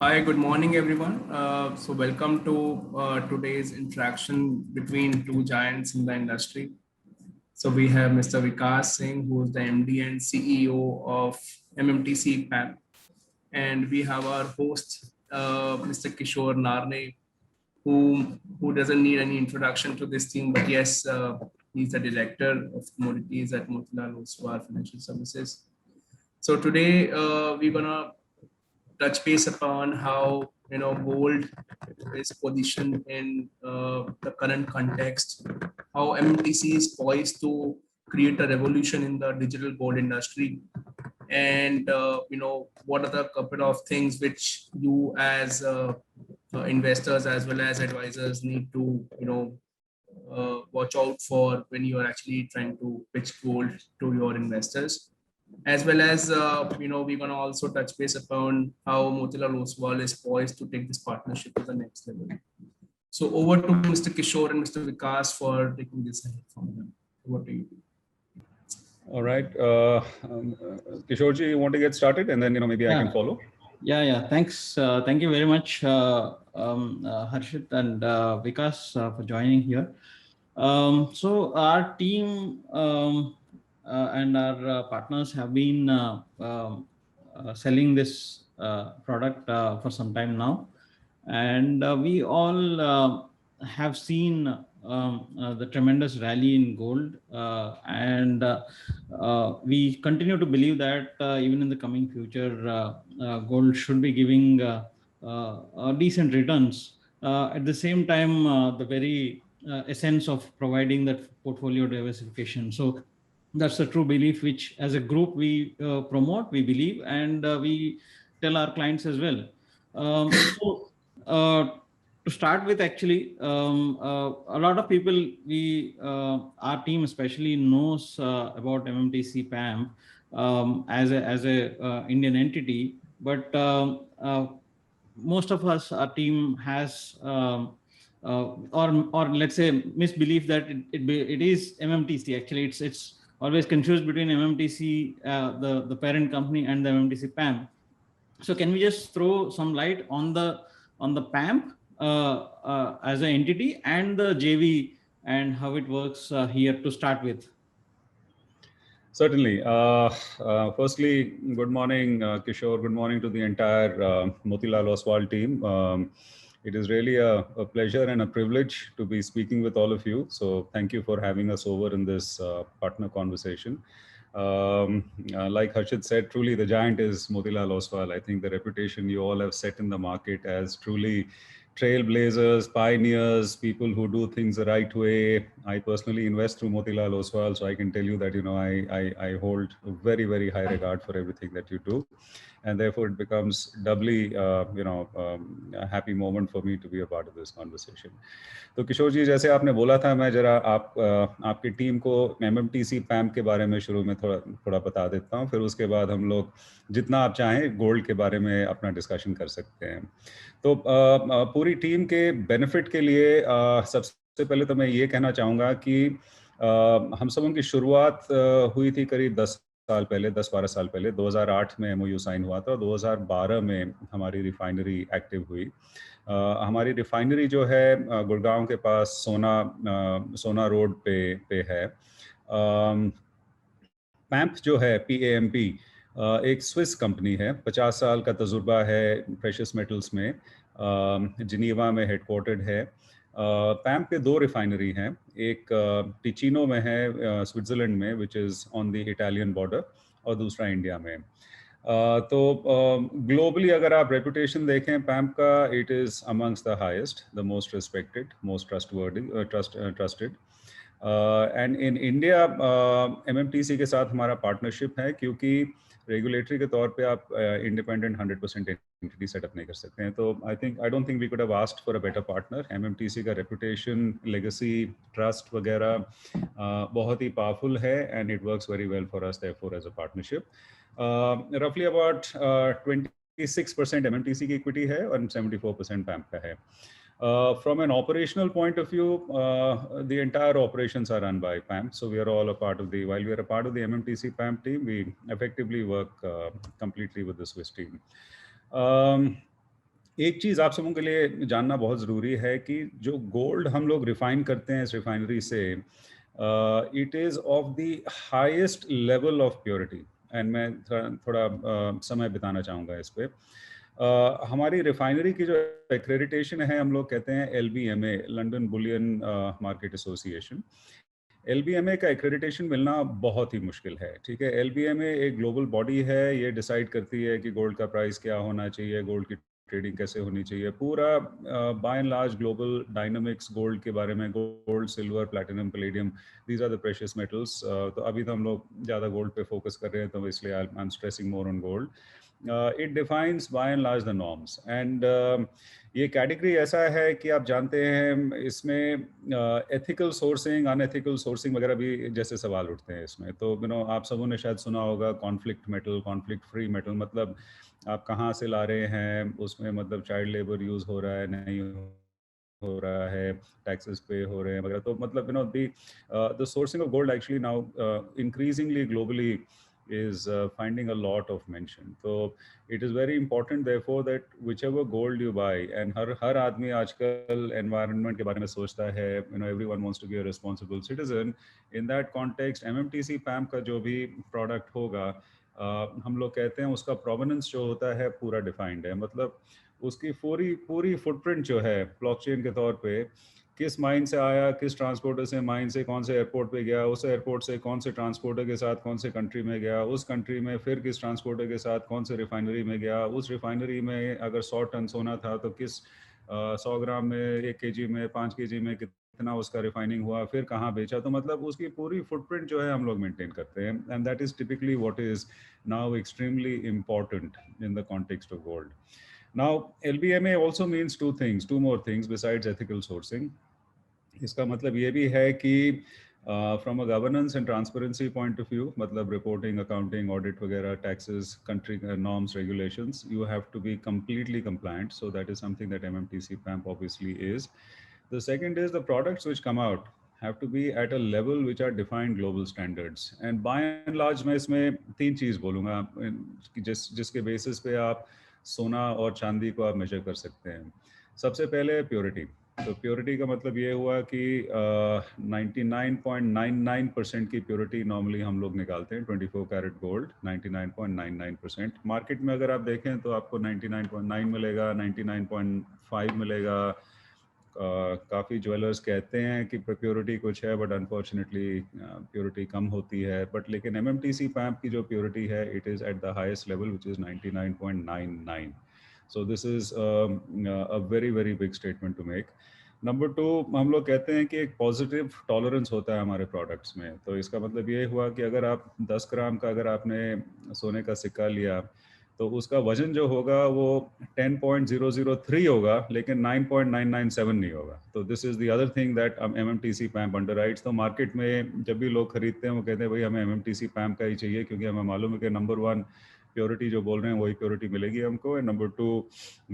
Hi, good morning, everyone. So welcome to today's interaction between two giants in the industry. So we have Mr. Vikas Singh, who is the MD and CEO of MMTC PAM, and we have our host, Mr. Kishore Narne, who doesn't need any introduction to this team, but yes, he's the director of commodities at Motilal Oswal Financial Services. So today we're gonna touch base upon how gold is positioned in the current context, how MMTC is poised to create a revolution in the digital gold industry, and what are the couple of things which you as investors as well as advisors need to watch out for when you are actually trying to pitch gold to your investors, as well as we're going to also touch base upon how Motilal Oswal is poised to take this partnership to the next level. So over to Mr. Kishore and Mr. Vikas for taking this ahead from them. Over to you. All right, Kishorji, you want to get started, and then maybe I can follow. Yeah. Thanks. Thank you very much, Harshit and Vikas, for joining here. So our team and our partners have been selling this product for some time now, and we all have seen the tremendous rally in gold, and we continue to believe that even in the coming future, gold should be giving decent returns. At the same time, the very essence of providing that portfolio diversification. So that's a true belief which as a group we promote, we believe, and we tell our clients as well. To start with, actually, a lot of people, our team especially knows about MMTC PAM as a Indian entity, but most of us, our team has or let's say misbelief that it is MMTC. Actually, it's always confused between MMTC, the parent company, and the MMTC PAM. So can we just throw some light on the PAM as an entity and the JV and how it works here to start with? Certainly. Firstly, good morning, Kishore. Good morning to the entire Motilal Oswal team. It is really a pleasure and a privilege to be speaking with all of you. So thank you for having us over in this partner conversation. Like Harshit said, truly the giant is Motilal Oswal. I think the reputation you all have set in the market as truly trailblazers, pioneers, people who do things the right way. I personally invest through Motilal Oswal, so I can tell you that I hold a very, very high regard for everything that you do, and therefore it becomes doubly a happy moment for me to be a part of this conversation. तो किशोर जी, जैसे आपने बोला था, मैं जरा आपकी team को MMTC PAM के बारे में शुरू में थोड़ा बता देता हूँ, फिर उसके बाद हम लोग जितना आप चाहें गोल्ड के बारे में अपना डिस्कशन कर सकते हैं. तो पूरी टीम के बेनिफिट के लिए सबसे पहले तो मैं ये कहना चाहूँगा कि हम सबों की शुरुआत हुई थी करीब 10-12 साल पहले. 2008 में MOU साइन हुआ था और 2012 में हमारी रिफाइनरी एक्टिव हुई. हमारी रिफाइनरी जो है गुड़गांव के पास सोना रोड पे है. पैम्प जो है PAMP एक स्विस कंपनी है. 50 साल का तजुर्बा है प्रेशियस मेटल्स में. जिनीवा में हेडक्वार्टर्ड है. पैम्प के 2 रिफाइनरी हैं. एक टिचिनो में है स्विट्ज़रलैंड में, which is on the Italian border, और दूसरा इंडिया में. तो ग्लोबली अगर आप रेपुटेशन देखें पैम्प का, it is amongst the highest, the most respected, most trusted. And in India MMTC के साथ हमारा पार्टनरशिप है, क्योंकि रेगुलेटरी के तौर पे आप इंडिपेंडेंट 100% एंटिटी सेटअप नहीं कर सकते हैं. तो I don't think we could have asked for a better partner. MMTC का रेपुटेशन, लेगेसी, ट्रस्ट वगैरह बहुत ही पावरफुल है, and it works very well for us therefore as a partnership. रफली अबाउट 26% MMTC की इक्विटी है और 74% पैम्प का है. From an operational point of view, the entire operations are run by PAM. So we are all a part of while we are a part of the MMTC PAM team, we effectively work completely with the Swiss team. एक चीज आप सबों के लिए जानना बहुत जरूरी है कि जो गोल्ड हम लोग रिफाइन करते हैं इस रिफाइनरी से, it is of the highest level of purity. And मैं थोड़ा समय बिताना चाहूँगा इस पे। हमारी रिफाइनरी की जो एक्रेडिटेशन है, हम लोग कहते हैं LBMA, London Boolean market association. LBMA का एक्रेडिटेशन मिलना बहुत ही मुश्किल है, ठीक है। LBMA एक ग्लोबल बॉडी है, ये डिसाइड करती है कि गोल्ड का प्राइस क्या होना चाहिए, गोल्ड की ट्रेडिंग कैसे होनी चाहिए, पूरा by and large global dynamics gold के बारे में, gold, silver, platinum, palladium, these are the precious metals. तो अभी तो हम लोग ज़्यादा गोल्ड पे फोकस कर रहे हैं, तो इसलिए I am stressing more on gold. It defies by and large the norms. And ये कैटेगरी ऐसा है कि आप जानते हैं इसमें एथिकल सोर्सिंग, अनएथिकल सोर्सिंग वगैरह भी जैसे सवाल उठते हैं इसमें। तो आप सबों ने शायद सुना होगा conflict metal, conflict free metal, मतलब आप कहाँ से ला रहे हैं, उसमें मतलब चाइल्ड लेबर यूज़ हो रहा है नहीं हो रहा है, टैक्सेस पे हो रहे हैं वगैरह। तो मतलब the sourcing of gold actually now increasingly globally is finding a lot of mention. So it is very important therefore that whichever gold you buy, and हर आदमी आजकल environment के बारे में सोचता है, everyone wants to be a responsible citizen. In that context MMTC PAMP का जो भी product होगा, हम लोग कहते हैं उसका provenance जो होता है पूरा defined है। मतलब उसकी पूरी फुटप्रिंट जो है ब्लॉकचेन के तौर पे, किस माइन से आया, किस ट्रांसपोर्टर से माइन से कौन से एयरपोर्ट पे गया, उस एयरपोर्ट से कौन से ट्रांसपोर्टर के साथ कौन से कंट्री में गया, उस कंट्री में फिर किस ट्रांसपोर्टर के साथ कौन से रिफाइनरी में गया, उस रिफाइनरी में अगर 100 टन सोना था तो किस 100 ग्राम में, 1 kg में, 5 kg में कितना उसका रिफाइनिंग हुआ, फिर कहाँ बेचा। तो मतलब उसकी पूरी फुटप्रिंट जो है हम लोग मेंटेन करते हैं। And that is typically what is now extremely important in the context of gold. Now, LBMA also means two more things besides ethical sourcing. इसका मतलब ये भी है कि from a governance and transparency point of view, मतलब reporting, accounting, audit वगैरह, taxes, country norms, regulations, you have to be completely compliant. So that is something that MMTC PAMP obviously is. The second is the products which come out have to be at a level which are defined global standards. And by and large मैं इसमें 3 चीज़ बोलूँगा जिसके basis पे आप सोना और चांदी को आप मेजर कर सकते हैं। सबसे पहले प्योरिटी। तो प्योरिटी का मतलब ये हुआ कि 99.99% की प्योरिटी नॉर्मली हम लोग निकालते हैं। 24 कैरेट गोल्ड 99.99%। मार्केट में अगर आप देखें तो आपको 99.9 मिलेगा, 99.5 मिलेगा। काफ़ी ज्वेलर्स कहते हैं कि प्योरिटी कुछ है, बट अनफॉर्चुनेटली प्योरिटी कम होती है। बट लेकिन MMTC PAMP की जो प्योरिटी है, it is at the highest level which is 99.99। So this is a very very big statement to make. Number 2, हम लोग कहते हैं कि एक पॉजिटिव टॉलरेंस होता है हमारे प्रोडक्ट्स में। तो इसका मतलब ये हुआ कि अगर आप 10 ग्राम का अगर आपने सोने का सिक्का लिया तो उसका वजन जो होगा वो 10.003 होगा, लेकिन 9.997 नहीं होगा। तो this is the other thing that MMTC PAMP अंडरराइट्स। तो मार्केट में जब भी लोग खरीदते हैं वो कहते हैं भाई हमें MMTC PAMP का ही चाहिए, क्योंकि हमें मालूम है कि नंबर 1 प्योरिटी जो बोल रहे हैं वही प्योरिटी मिलेगी हमको, एंड नंबर 2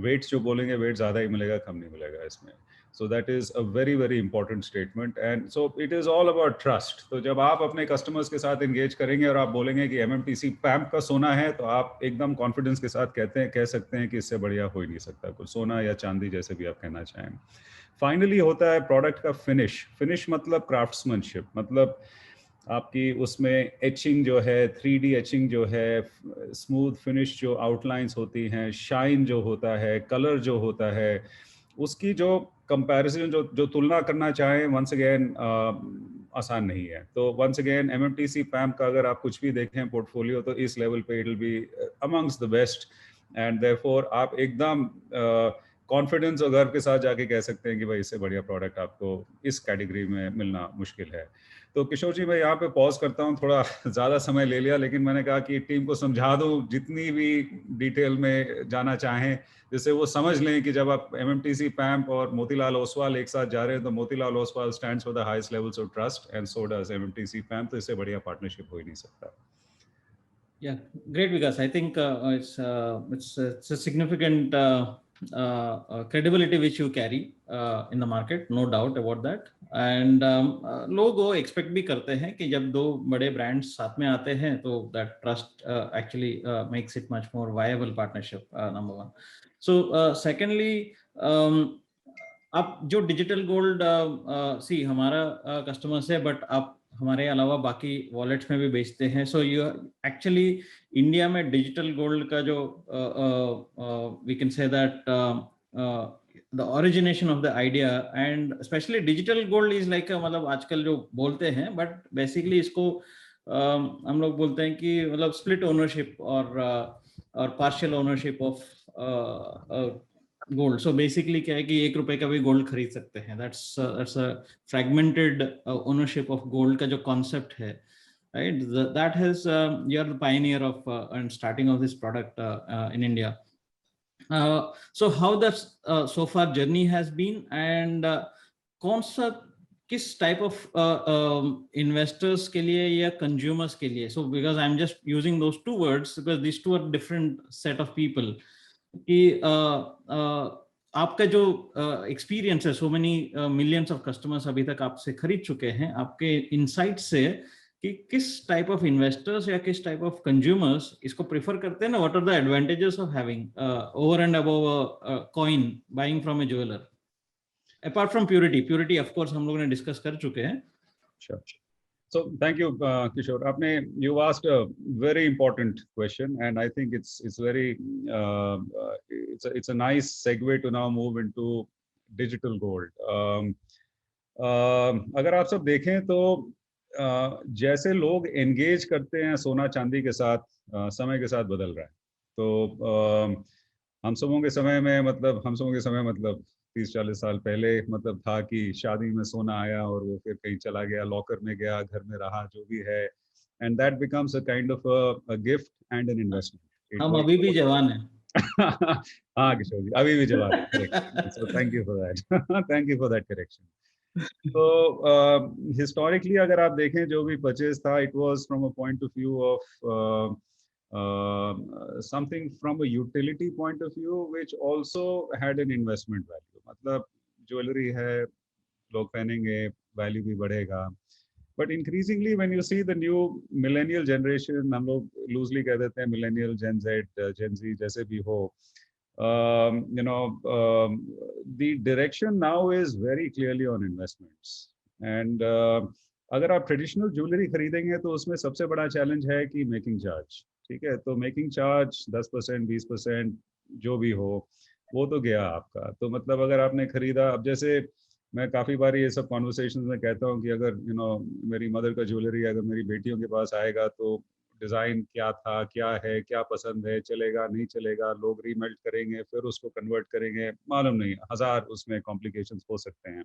वेट्स जो बोलेंगे वेट ज़्यादा ही मिलेगा, कम नहीं मिलेगा इसमें। So that is a very very important statement, and so it is all about trust. तो जब आप अपने कस्टमर्स के साथ एंगेज करेंगे और आप बोलेंगे कि MMTC PAMP का सोना है, तो आप एकदम कॉन्फिडेंस के साथ कह सकते हैं कि इससे बढ़िया हो ही नहीं सकता कुछ, सोना या चांदी जैसे भी आप कहना चाहें। फाइनली होता है प्रोडक्ट का फिनिश मतलब क्राफ्ट्समैनशिप, मतलब आपकी उसमें एचिंग जो है, 3D एचिंग जो है, स्मूथ फिनिश जो आउटलाइंस होती हैं, शाइन जो होता है, कलर जो होता है, उसकी जो कंपैरिजन जो तुलना करना चाहें, वंस अगेन आसान नहीं है। तो वंस अगेन MMTC PAMP का अगर आप कुछ भी देखें पोर्टफोलियो, तो इस लेवल पे it will be amongst the best, and therefore आप एकदम कॉन्फिडेंस और गर्व के साथ जाके कह सकते हैं कि भाई इससे बढ़िया प्रोडक्ट आपको इस कैटेगरी में मिलना मुश्किल है। तो किशोर जी, मैं यहाँ पे पॉज करता हूँ, थोड़ा ज़्यादा समय ले लिया, लेकिन मैंने कहा कि टीम को समझा दूँ जितनी भी डिटेल में जाना चाहें, जिससे वो समझ लें कि जब आप MMTC PAMP और मोतीलाल ओसवाल एक साथ जा रहे हैं, तो Motilal Oswal stands for the highest levels of trust, and so does MMTC PAMP। तो इससे बढ़िया पार्टनरशिप हो ही नहीं सकता। Yeah, great, Vikas. I think it's a significant credibility which you carry in the market, no doubt about that. And लोग वो expect भी करते हैं कि जब दो बड़े brands साथ में आते हैं तो that trust actually makes it much more viable partnership, number one. So secondly, आप जो डिजिटल गोल्ड सी हमारा कस्टमर्स है, बट आप हमारे अलावा बाकी वॉलेट्स में भी बेचते हैं. सो यू एक्चुअली इंडिया में डिजिटल गोल्ड का जो we can say that the origination of the idea, and specially digital gold is like, मतलब आजकल जो बोलते हैं, बट बेसिकली इसको हम लोग बोलते हैं कि मतलब स्प्लिट ओनरशिप और partial ownership of gold. So basically क्या है कि 1 रुपए का भी गोल्ड खरीद सकते हैं. That's a fragmented ownership of gold का जो कॉन्सेप्ट है, right? That has you are the pioneer of and starting of this product in India. So how that so far journey has been, and कौन सा किस type of investors के लिए या consumers के लिए? So because I'm just using those two words because these two are different set of people. कि आपका जो एक्सपीरियंस है, so many millions of customers अभी तक आपसे खरीद चुके हैं, आपके इनसाइट से कि किस टाइप ऑफ इन्वेस्टर्स या किस टाइप ऑफ कंज्यूमर्स इसको प्रेफर करते हैं ना, what are the advantages of having over and above coin buying from a jeweller, apart from purity of course हम लोगों ने डिस्कस कर चुके हैं. Sure. So thank you, Kishore. You asked a very important question, and I think it's very it's a nice segue to now move into digital gold. अगर आप सब देखें तो जैसे लोग एंगेज करते हैं सोना चांदी के साथ, समय के साथ बदल रहा है. तो हम सबों के समय में 30-40 साल पहले मतलब था कि शादी में सोना आया और वो फिर कहीं चला गया, लॉकर में गया, घर में रहा, जो भी है, and that becomes a kind of a gift and an investment. हम अभी भी जवान हैं. हाँ किशोर जी, अभी भी जवान है. So thank you for that. Thank you for that correction. So historically अगर आप देखें जो भी purchase था, it was from a point of view of something from a utility point of view which also had an investment value. मतलब jewellery है, लोग पहनेंगे, वैल्यू भी बढ़ेगा. But increasingly when you see the new millennial generation, हम लोग loosely कह देते हैं millennial, Gen Z, Gen Z, जैसे भी हो, the direction now is very clearly on investments. And अगर आप ट्रेडिशनल ज्वेलरी खरीदेंगे तो उसमें सबसे बड़ा चैलेंज है कि मेकिंग चार्ज. ठीक है, तो मेकिंग चार्ज 10%, 20% जो भी हो, वो तो गया आपका. तो मतलब अगर आपने खरीदा, अब जैसे मैं काफ़ी बार ये सब कॉन्वर्सेशंस में कहता हूँ कि अगर मेरी मदर का ज्वेलरी अगर मेरी बेटियों के पास आएगा तो डिज़ाइन क्या था, क्या है, क्या पसंद है, चलेगा नहीं चलेगा, लोग रीमेल्ट करेंगे, फिर उसको कन्वर्ट करेंगे, मालूम नहीं, 1000 उसमें कॉम्प्लिकेशंस हो सकते हैं.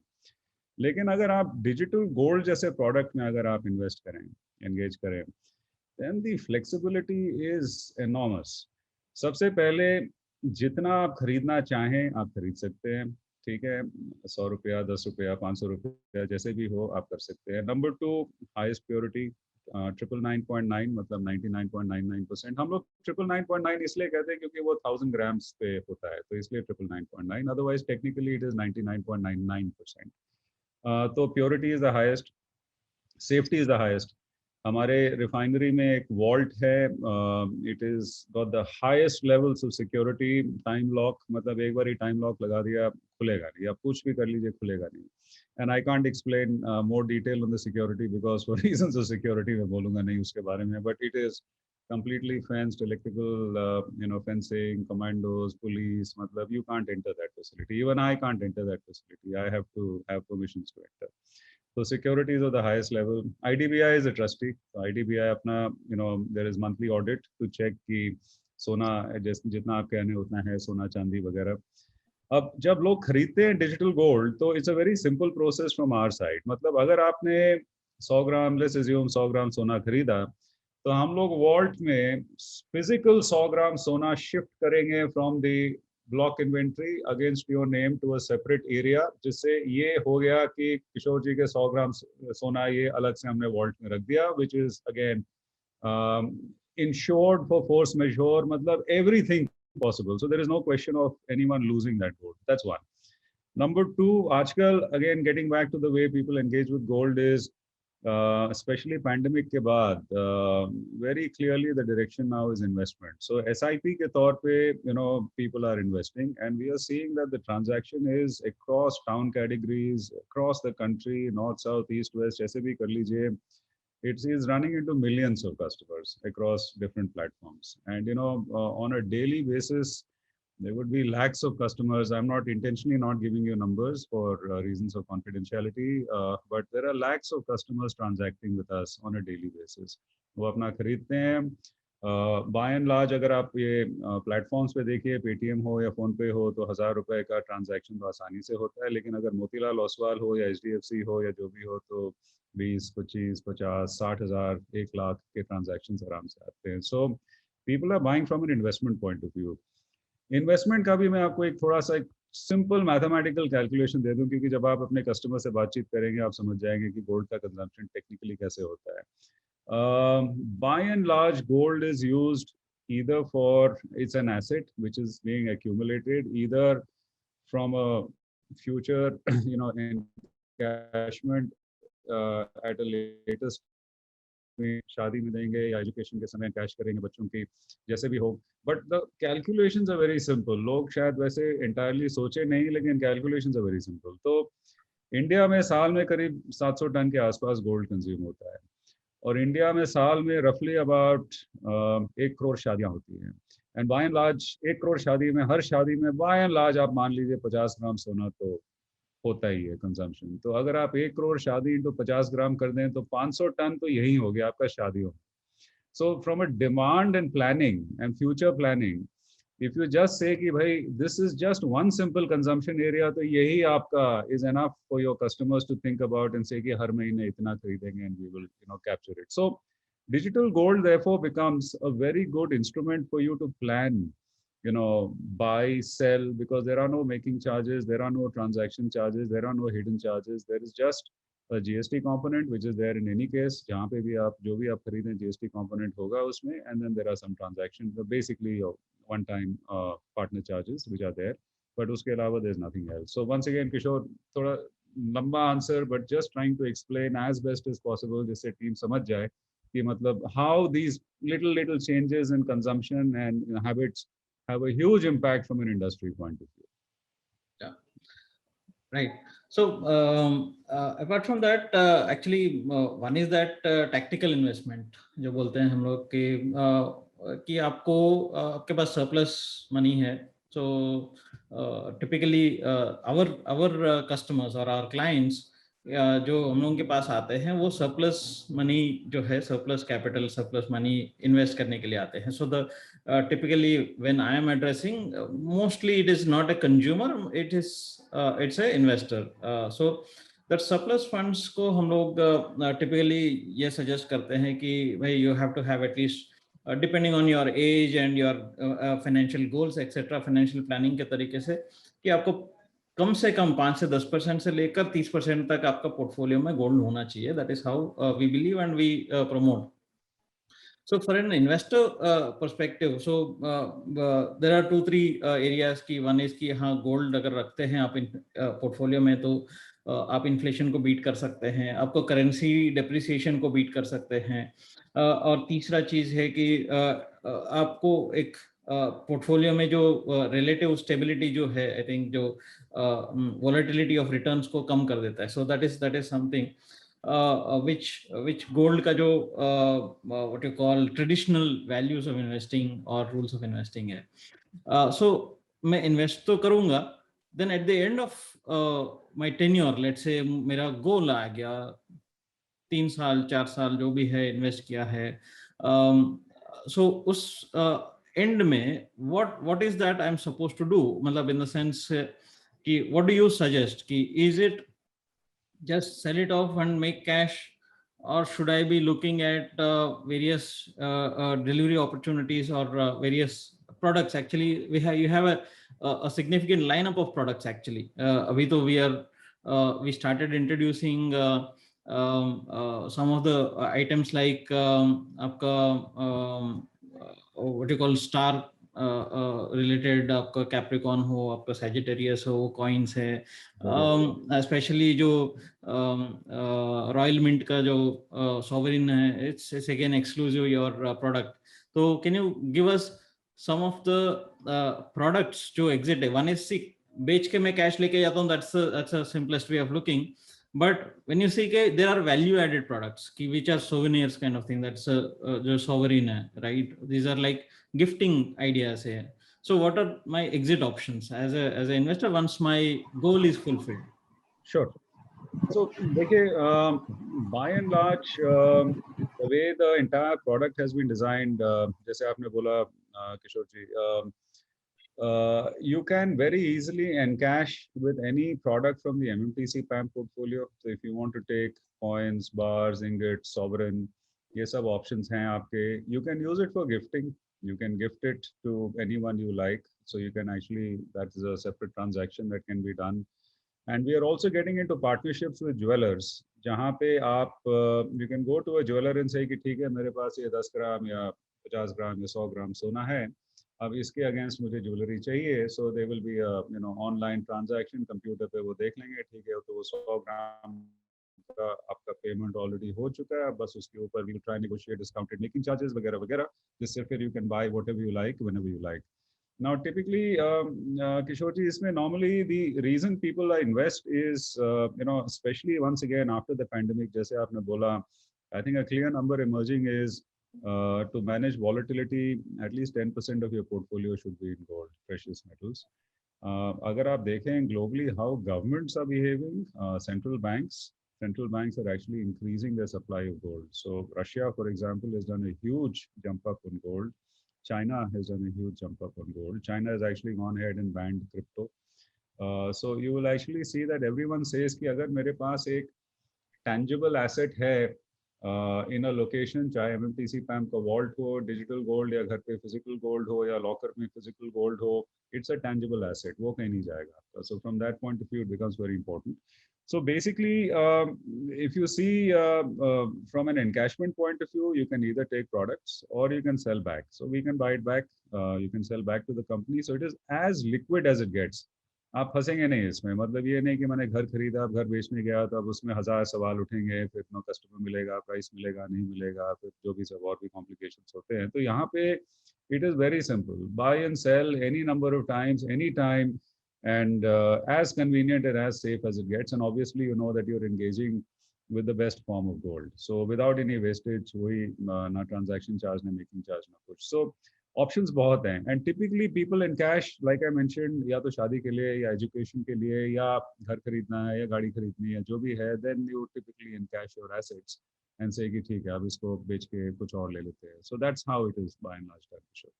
लेकिन अगर आप डिजिटल गोल्ड जैसे प्रोडक्ट में अगर आप इन्वेस्ट करें, एंगेज करें, then the flexibility is enormous. सबसे पहले जितना आप खरीदना चाहें आप खरीद सकते हैं. ठीक है, 100 रुपया, 10 रुपया, 500 रुपया, जैसे भी हो आप कर सकते हैं. नंबर 2, हाईएस्ट प्योरिटी, 999.9 मतलब 99.99%. हम लोग 999.9 इसलिए कहते हैं क्योंकि वो 1000 ग्राम्स पे होता है, तो इसलिए 999.9. Otherwise technically it is 99.99%. तो purity is the highest, safety is the highest. हमारे रिफाइनरी में एक वॉल्ट है, it is got the highest levels of security. Time lock, मतलब एक बार ही टाइम लॉक लगा दिया खुलेगा नहीं, आप कुछ भी कर लीजिए खुलेगा नहीं. And I can't explain more detail on the security because for reasons of security मैं बोलूँगा नहीं उसके बारे में. But it is completely fenced, electrical fencing, commandos, police, matlab you can't enter that facility. Even I can't enter that facility. I have to have permissions to enter. So security is of the highest level. IDBI is a trustee. So IDBI अपना there is monthly audit to check कि सोना जितना आप कहने उतना है, सोना चांदी वगैरह. अब जब लोग खरीदते हैं डिजिटल गोल्ड तो it's a very simple process from our side. मतलब अगर आपने 100 ग्राम, लेट्स अज्यूम 100 ग्राम सोना खरीदा, तो हम लोग वॉल्ट में फिजिकल 100 ग्राम सोना शिफ्ट करेंगे from the block inventory against your name to a separate area, जिससे ये हो गया कि किशोर जी के 100 ग्राम सोना ये अलग से हमने वॉल्ट में रख दिया, which is again insured for force majeure, मतलब everything possible. So there is no question of anyone losing that gold. That's one. Number 2, आजकल again getting back to the way people engage with gold is especially pandemic के बाद, very clearly the direction now is investment. So SIP के तौर पे, people are investing, and we are seeing that the transaction is across town categories, across the country, north, south, east, west, जैसे भी कर लीजिए. It is running into millions of customers across different platforms, and on a daily basis, there would be lakhs of customers. I'm not intentionally not giving you numbers for reasons of confidentiality, but there are lakhs of customers transacting with us on a daily basis. वो अपना खरीदते हैं. By and large, अगर आप ये platforms पे देखिए, Paytm हो या फोन पे हो, तो 1000 रुपए का ट्रांजैक्शन तो आसानी से होता है. लेकिन अगर मोतीलाल ओसवाल हो या HDFC हो या जो भी हो, तो 20, 25, 50, 60,000, 1 लाख के ट्रांजैक्शन आराम से आते हैं. So people are buying from an investment point of view. Investment का भी मैं आपको एक थोड़ा सा एक सिंपल मैथमेटिकल कैलकुलेशन दे दूं, क्योंकि जब आप अपने कस्टमर से बातचीत करेंगे आप समझ जाएंगे कि गोल्ड का कंजम्पशन टेक्निकली कैसे होता है. By and large gold is used either for, it's an asset which is being accumulated either from a future encashment at a later शादी में देंगे या एजुकेशन के समय कैश करेंगे बच्चों की, जैसे भी हो. But the calculations are very simple. लोग शायद वैसे एंटायरली सोचे नहीं, लेकिन कैलकुलेशंस आर वेरी सिंपल. तो इंडिया में साल में करीब 700 टन के आसपास गोल्ड कंज्यूम होता है, और इंडिया में साल में रफली अबाउट 1 करोड़ शादियां होती हैं. And by and large 1 crore शादी में, हर शादी में बाय एंड लार्ज आप मान लीजिए 50 ग्राम सोना तो होता ही है कंजम्पशन. तो अगर आप 1 करोड़ शादी इंटू 50 ग्राम कर दें तो 500 टन तो यही हो गया आपका शादियों. So from a demand and planning and future planning, if you just say कि भाई this is just one simple consumption area, तो यही आपका is enough for your customers to think about and say कि हर महीने इतना खरीदेंगे and we will capture it. So digital gold therefore becomes a very good instrument for you to plan, buy, sell, because there are no making charges, there are no transaction charges, there are no hidden charges. There is just a GST component which is there in any case. जहाँ पे भी आप जो भी आप खरीदें GST component होगा उसमें, and then there are some transactions, basically one time partner charges which are there, but उसके अलावा there is nothing else. So once again Kishore, थोड़ा लंबा answer, but just trying to explain as best as possible जिससे team समझ जाए कि मतलब how these little changes in consumption and habits have a huge impact from an industry point of view. Yeah, right. So apart from that, actually one is that tactical investment जो बोलते हैं हम लोग कि आपको आपके पास surplus money है. So typically our customers or our clients जो हम लोगों के पास आते हैं वो सरप्लस मनी जो है, surplus capital, surplus money invest करने के लिए आते हैं. So the typically when I am addressing, mostly it is not a consumer, it's a investor. So that surplus funds को हम लोग typically ये suggest करते हैं कि भाई you have to have at least depending on your age and your financial goals etc, financial planning के तरीके से कि आपको कम से कम 5 से 10% से लेकर 30% तक आपका पोर्टफोलियो में गोल्ड होना चाहिए. That is how we believe and we promote. So for an investor perspective, so there are 2-3 areas की. one is कि हाँ गोल्ड अगर रखते हैं आप पोर्टफोलियो में तो आप इन्फ्लेशन को बीट कर सकते हैं, आपको करेंसी डेप्रिसिएशन को बीट कर सकते हैं, और तीसरा चीज है कि आपको एक पोर्टफोलियो में जो रिलेटिव स्टेबिलिटी जो है, आई थिंक जो वॉलेटिलिटी ऑफ रिटर्न्स को कम कर देता है. So that is something which gold का जो what you call traditional values of investing or rules of investing है. So मैं invest तो करूँगा, then at the end of my tenure, let's say मेरा goal आ गया 3 साल 4 साल जो भी है इन्वेस्ट किया है, so उस end में what is that I'm supposed to do, मतलब in the sense कि what do you suggest कि is it just sell it off and make cash, or should I be looking at various delivery opportunities or various products? Actually you have a significant lineup of products actually. Abhi to we started introducing some of the items like aapka what you call star related आपका Capricorn हो, आपका Sagittarius हो, coins है, specially जो royal mint का जो sovereign है, it's again exclusive your product. तो can you give us some of the products जो एग्जिट है? वन इज सिक, बेच के मैं कैश लेके जाता हूँ, that's a simplest way of looking. But when you see that there are value added products which are souvenirs kind of thing, that's the sovereign hai, right? These are like gifting ideas here. So what are my exit options as an investor once my goal is fulfilled? Sure. So देखिए, by and large, the way the entire product has been designed, जैसे आपने बोला किशोर जी, you can very easily encash with any product from the MMTC PAM portfolio. So if you want to take coins, bars, ingots, sovereign, ये सब options हैं आपके. You can use it for gifting. You can gift it to anyone you like. So you can actually, that is a separate transaction that can be done. And we are also getting into partnerships with jewelers, जहाँ पे आप you can go to a jeweler and say कि ठीक है, मेरे पास ये 10 ग्राम या 50 ग्राम या 100 ग्राम सोना है, अब इसके अगेंस्ट मुझे ज्वेलरी चाहिए. So they will be online transaction, computer पे वो देख लेंगे, ठीक है, तो वो 100 ग्राम का आपका पेमेंट ऑलरेडी हो चुका है, बस उसके ऊपर we try negotiate discounted making charges वगैरह वगैरह, जिससे फिर you can buy whatever you like whenever you like. Now, typically, Kishore ji, इसमें normally the reason people invest is, especially once again after the pandemic, जैसे आपने बोला, I think a clear number emerging is to manage volatility, at least 10% of your portfolio should be in gold, precious metals. अगर आप देखें globally how governments are behaving, central banks are actually increasing their supply of gold. So Russia, for example, has done a huge jump up on gold. China has done a huge jump up on gold. China has actually gone ahead and banned crypto. So you will actually see that everyone says कि अगर मेरे पास एक tangible asset है in a location, चाहे MMTC PAM का vault हो, digital gold, या घर पे physical gold हो, या locker में physical gold हो, it's a tangible asset. वो कहीं नहीं जाएगा. So from that point of view, it becomes very important. So basically, if you see from an encashment point of view, you can either take products or you can sell back. So we can buy it back. You can sell back to the company. So it is as liquid as it gets. आप फंसेंगे नहीं इसमें. मतलब ये नहीं कि मैंने घर खरीदा, अब घर बेचने गया, तो अब उसमें 1000 सवाल उठेंगे, फिर नो कस्टमर मिलेगा, प्राइस मिलेगा, नहीं मिलेगा, फिर जो भी सब और भी कॉम्प्लिकेशंस होते हैं. तो यहाँ पे it is very simple. Buy and sell any number of times, any time, and as convenient and as safe as it gets. And obviously, you know that you're engaging with the best form of gold. So without any wastage, वही ना transaction charge, ना making charge, ना कुछ. So options बहुत हैं. And typically people in cash, like I mentioned, या तो शादी के लिए, या education के लिए, या घर खरीदना है, या गाड़ी खरीदनी है, जो भी है, then you typically in cash your assets and say कि ठीक है, अब इसको बेच के कुछ और ले लेते हैं. So that's how it is by and large. Sure.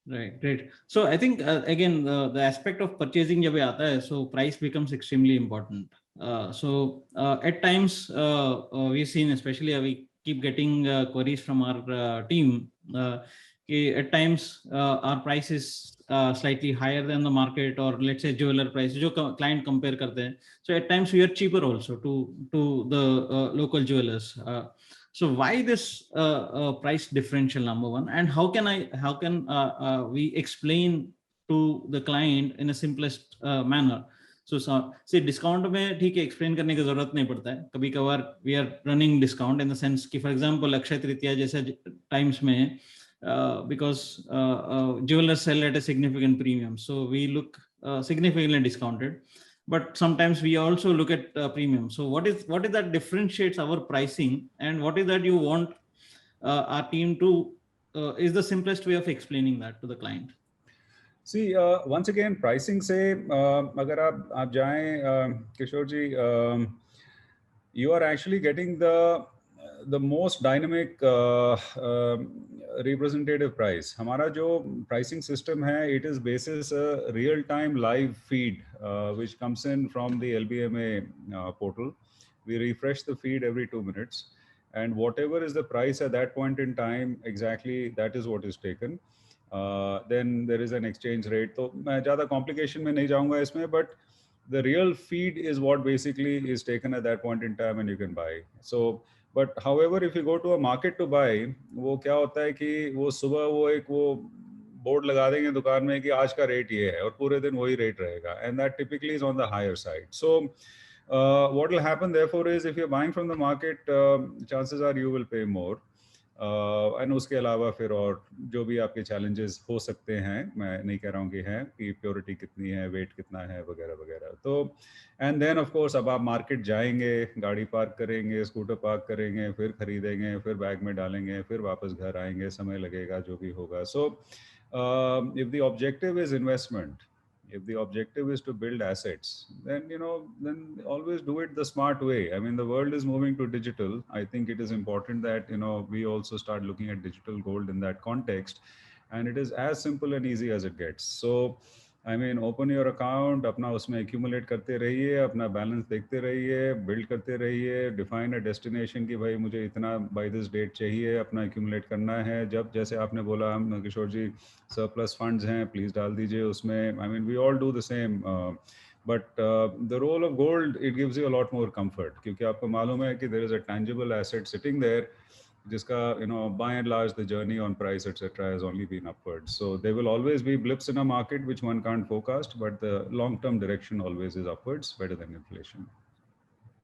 Right, great. So I think again the aspect of purchasing जब आता है, so price becomes extremely important. So at times we've seen, especially we keep getting queries from our team. At times our price is slightly higher than the market, or let's say jeweler price जो client compare करते हैं. So at times we are cheaper also to the local jewelers. So why this price differential, number one, and how can we explain to the client in a simplest manner? So say discount में ठीक है, explain करने की जरूरत नहीं पड़ता है. कभी कभार we are running discount in the sense कि for example अक्षय तृतीया जैसे times में because jewelers sell at a significant premium, so we look significantly discounted. But sometimes we also look at premium. So what is that differentiates our pricing, and what is that you want our team to is the simplest way of explaining that to the client? See, once again, pricing से अगर आप जाएं किशोर जी, you are actually getting the most dynamic representative price. हमारा जो pricing system है, it is basis a real time live feed which comes in from the LBMA portal. We refresh the feed every 2 minutes, and whatever is the price at that point in time, exactly that is what is taken. Then there is an exchange rate. तो मैं ज़्यादा complication में नहीं जाऊँगा इसमें, but the real feed is what basically is taken at that point in time and you can buy. So, but however, if you go to a market to buy, वो क्या होता है कि वो सुबह वो एक वो बोर्ड लगा देंगे दुकान में कि आज का रेट ये है और पूरे दिन वही रेट रहेगा, and that typically is on the higher side. So what will happen therefore is if you're buying from the market, chances are you will pay more. And उसके अलावा फिर और जो भी आपके चैलेंजेस हो सकते हैं, मैं नहीं कह रहा हूँ कि हैं, कि प्योरिटी कितनी है, वेट कितना है, वगैरह वगैरह. तो एंड देन ऑफ कोर्स अब आप मार्केट जाएंगे, गाड़ी पार्क करेंगे, स्कूटर पार्क करेंगे, फिर खरीदेंगे, फिर बैग में डालेंगे, फिर वापस घर आएंगे, समय लगेगा, जो भी होगा. So if the objective is investment, if the objective is to build assets, then then always do it the smart way. I mean, the world is moving to digital. I think it is important that we also start looking at digital gold in that context, and it is as simple and easy as it gets. So I mean, open your account, अपना उसमें accumulate करते रहिए, अपना balance देखते रहिए, build करते रहिए, define a destination कि भाई मुझे इतना by this date चाहिए, अपना accumulate करना है. जब जैसे आपने बोला, हम किशोर जी, surplus funds हैं, please डाल दीजिए उसमें. I mean, we all do the same. But the role of gold, it gives you a lot more comfort, क्योंकि आपको मालूम है कि there is a tangible asset sitting there, जिसका by and large the journey on price etc has only been upwards. So there will always be blips in a market which one can't forecast, but the long term direction always is upwards, better than inflation.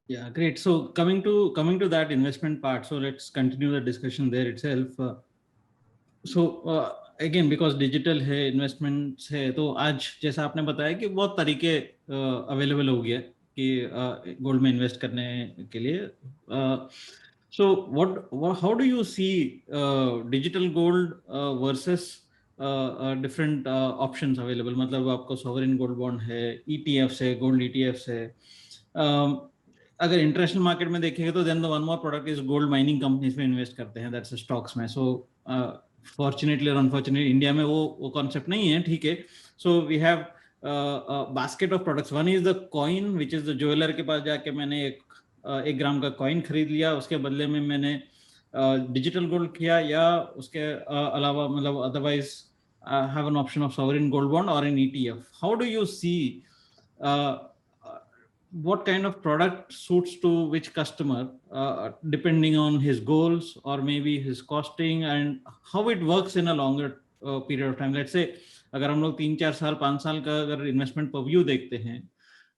Yeah, great. So coming to that investment part, so let's continue the discussion there itself. Again, because digital है, investments है, तो आज जैसा आपने बताया कि बहुत तरीके available हो गया कि गोल्ड में इन्वेस्ट करने के लिए. So how do you see digital gold versus different options available? मतलब आपको sovereign gold bond है, ETFs है, gold ETFs है. अगर इंटरनेशनल मार्केट में देखेंगे तो then the one more product is gold mining companies में इन्वेस्ट करते हैं, that's stocks में. So fortunately or unfortunately India में वो concept नहीं है, ठीक है. So we have a basket of products. One is the coin, which is the jeweler के पास जाके मैंने एक ग्राम का कॉइन खरीद लिया, उसके बदले में मैंने डिजिटल गोल्ड किया, या उसके अलावा मतलब otherwise have an option of sovereign gold bond और an ETF. How do you see what kind of product suits to which customer depending on his goals or maybe his costing, and how it works in a longer period of time? Let's say अगर हम लोग 3-4 साल 5 साल का अगर investment purview देखते हैं,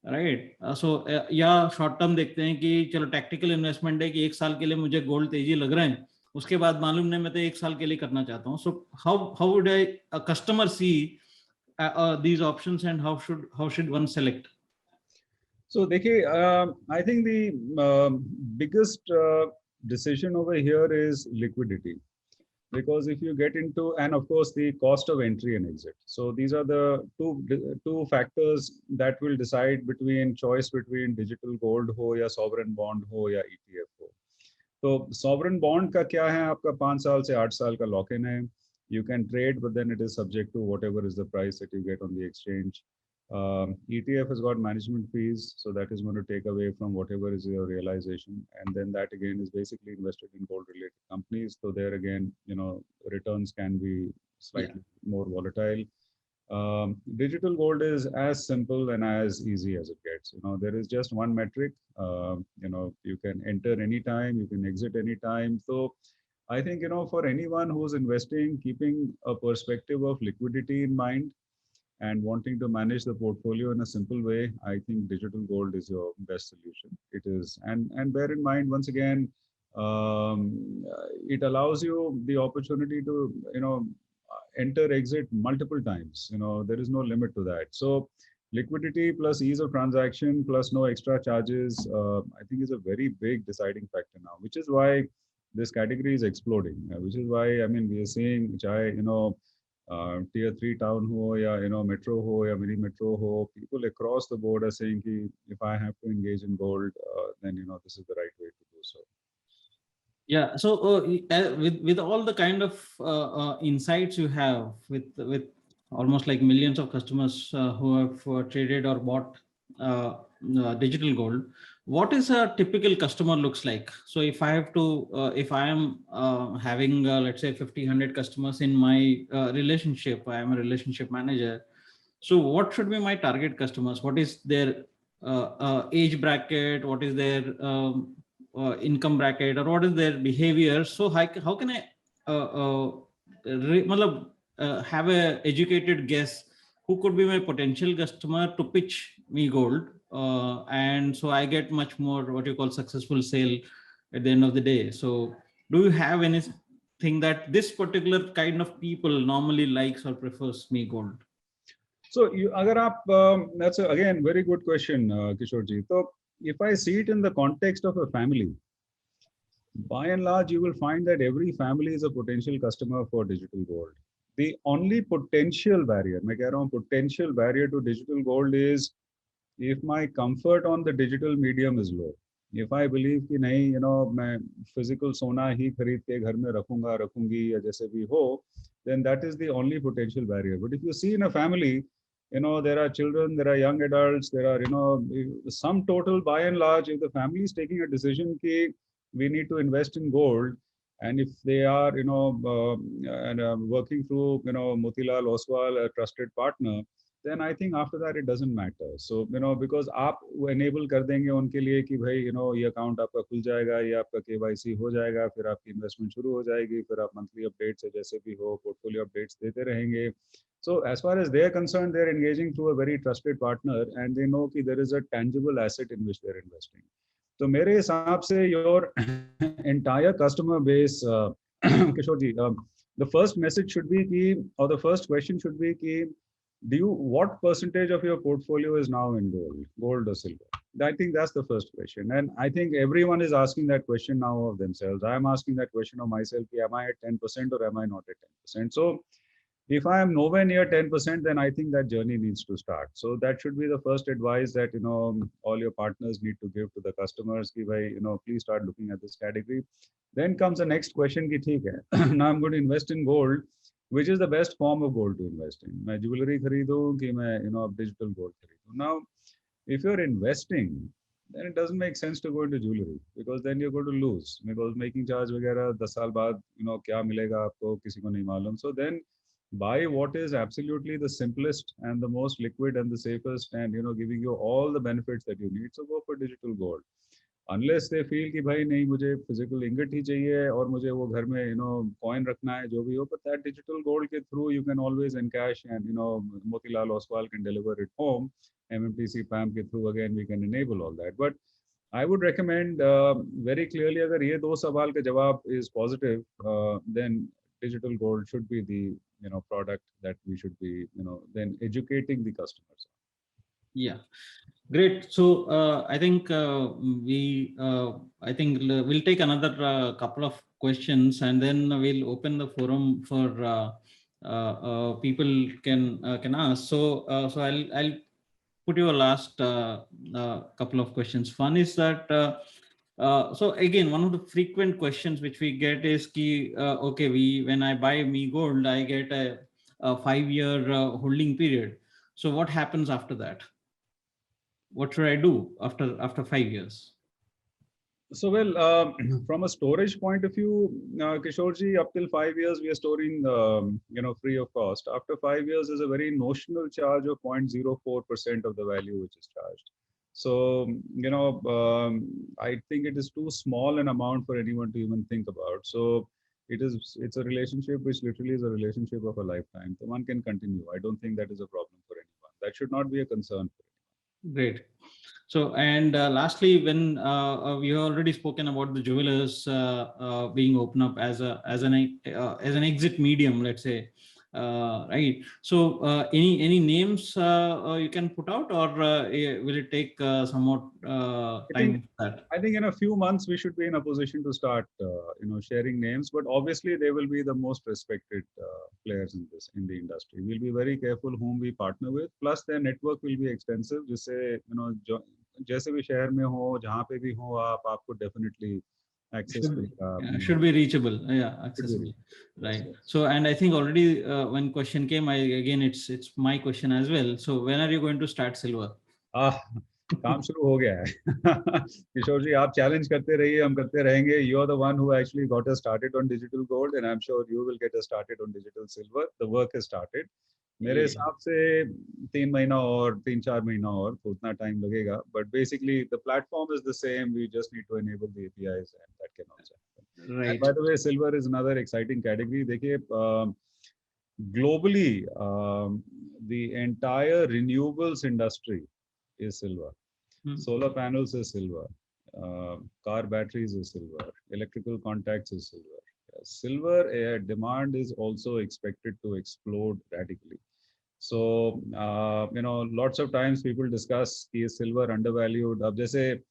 right, सो या शॉर्ट टर्म देखते हैं कि चलो टैक्टिकल इन्वेस्टमेंट है कि 1 साल के लिए मुझे गोल्ड तेजी लग रहे हैं, उसके बाद मालूम नहीं मैं तो 1 साल के लिए करना चाहता हूँ. So how would a customer see these options, and how should one select? So देखिए, I think the biggest decision over here is liquidity, because if you get into, and of course the cost of entry and exit. So these are the two factors that will decide between choice between digital gold हो या sovereign bond हो या ETF हो. तो sovereign bond का क्या है, आपका 5 साल से 8 साल का lock-in है. You can trade, but then it is subject to whatever is the price that you get on the exchange. ETF has got management fees, so that is going to take away from whatever is your realization, and then that again is basically invested in gold related companies. So there again, returns can be slightly more volatile. Digital gold is as simple and as easy as it gets. There is just one metric. You can enter anytime, you can exit anytime. So I think, for anyone who's investing, keeping a perspective of liquidity in mind and wanting to manage the portfolio in a simple way, I think digital gold is your best solution. It is, and bear in mind, once again, it allows you the opportunity to, enter, exit multiple times. There is no limit to that. So liquidity plus ease of transaction plus no extra charges, I think is a very big deciding factor now, which is why this category is exploding, which is why, I mean, we are seeing, tier 3 town ho ya metro ho ya mini metro ho, people across the board are saying ki if I have to engage in gold, then this is the right way to do so. Yeah, so with all the kind of insights you have with almost like millions of customers who have traded or bought digital gold, what is a typical customer looks like? So if I have to, if I am having let's say 50-100 customers in my relationship, I am a relationship manager. So what should be my target customers? What is their age bracket? What is their income bracket, or what is their behavior? So how can I have a educated guess who could be my potential customer to pitch me gold, and so I get much more what you call successful sale at the end of the day. So do you have anything that this particular kind of people normally likes or prefers me gold? So you, agar aap, that's again very good question, Kishore ji. So if I see it in the context of a family, by and large, you will find that every family is a potential customer for digital gold. The only potential barrier, मैं कह रहा हूँ, potential barrier to digital gold is if my comfort on the digital medium is low. If I believe कि नहीं, मैं physical सोना ही खरीद के घर में रखूंगी या जैसे भी हो, then that is the only potential barrier. But if you see in a family, there are children, there are young adults, there are, some total by and large, if the family is taking a decision कि we need to invest in gold, and if they are, working through, Motilal Oswal, a trusted partner, then I think after that it doesn't matter. So, because आप enable कर देंगे उनके लिए कि भाई, ये account आपका खुल जाएगा, ये आपका KYC हो जाएगा, फिर आपकी investment शुरू हो जाएगी, फिर आप monthly updates से जैसे भी हो, portfolio updates देते रहेंगे. So as far as they're concerned, they're engaging through a very trusted partner, and they know that there is a tangible asset in which they're investing. So मेरे हिसाब से your entire customer base, Kishore ji, the first message should be कि, or the first question should be कि, what percentage of your portfolio is now in gold or silver? I think that's the first question. And I think everyone is asking that question now of themselves. I'm asking that question of myself, am I at 10% or am I not at 10%? So if I am nowhere near 10%, then I think that journey needs to start. So that should be the first advice that, all your partners need to give to the customers, ki bhai, please start looking at this category. Then comes the next question, ki theek hai, now I'm going to invest in gold. Which is the best form of gold to invest in? मैं jewelry खरीदूं कि मैं digital gold खरीदूं? Now, if you're investing, then it doesn't make sense to go into jewelry because then you're going to lose because making charge वगैरह 10 साल बाद क्या मिलेगा आपको किसी को नहीं मालूम. So then buy what is absolutely the simplest and the most liquid and the safest and giving you all the benefits that you need. So go for digital gold. Unless they feel कि भाई नहीं मुझे physical ingot ही चाहिए और मुझे वो घर में coin रखना है जो भी हो, but that digital gold के through you can always encash and Motilal Oswal can deliver it home. MMTC PAM के through again we can enable all that. But I would recommend very clearly अगर ये दो सवाल का जवाब is positive, then digital gold should be the product that we should be then educating the customers. Yeah. Great. So I think we'll take another couple of questions and then we'll open the forum for people can ask. So I'll put you a last couple of questions. One is that so again, one of the frequent questions which we get is ki, okay, when I buy me gold, I get a 5-year holding period. So what happens after that? What should I do after 5 years? So, well, from a storage point of view, Kishore ji, up till 5 years, we are storing, free of cost. After 5 years, there's a very notional charge of 0.04% of the value which is charged. So, I think it is too small an amount for anyone to even think about. So, it's a relationship which literally is a relationship of a lifetime. So one can continue. I don't think that is a problem for anyone. That should not be a concern for anyone. Great. So, and lastly, when we have already spoken about the jewelers being open up as an exit medium, let's say, right? So, any names you can put out, or will it take some more time? I think in a few months we should be in a position to start, sharing names. But obviously, they will be the most respected players in the industry. We'll be very careful whom we partner with. Plus, their network will be extensive. जिससे जैसे भी शहर में हो, जहाँ पे भी हो आपको definitely access should be reachable, accessible, right? So, and I think already when question came, it's my question as well. So, when are you going to start silver? काम शुरू हो गया है. किशोर जी, आप चैलेंज करते रहिए, हम करते रहेंगे. You are the one who actually got us started on digital gold, and I'm sure you will get us started on digital silver. The work has started. मेरे हिसाब से 3 महीना और 3-4 महीना और उतना टाइम लगेगा. But basically the platform is the same. We just need to enable the APIs, and that can also happen. Right. And by the way, silver is another exciting category. देखिए, globally, the entire renewables industry is silver. Solar panels is silver. Car batteries is silver. Electrical contacts is silver. Silver demand is also expected to explode radically. So, lots of times people discuss is silver undervalued. Ab jaise,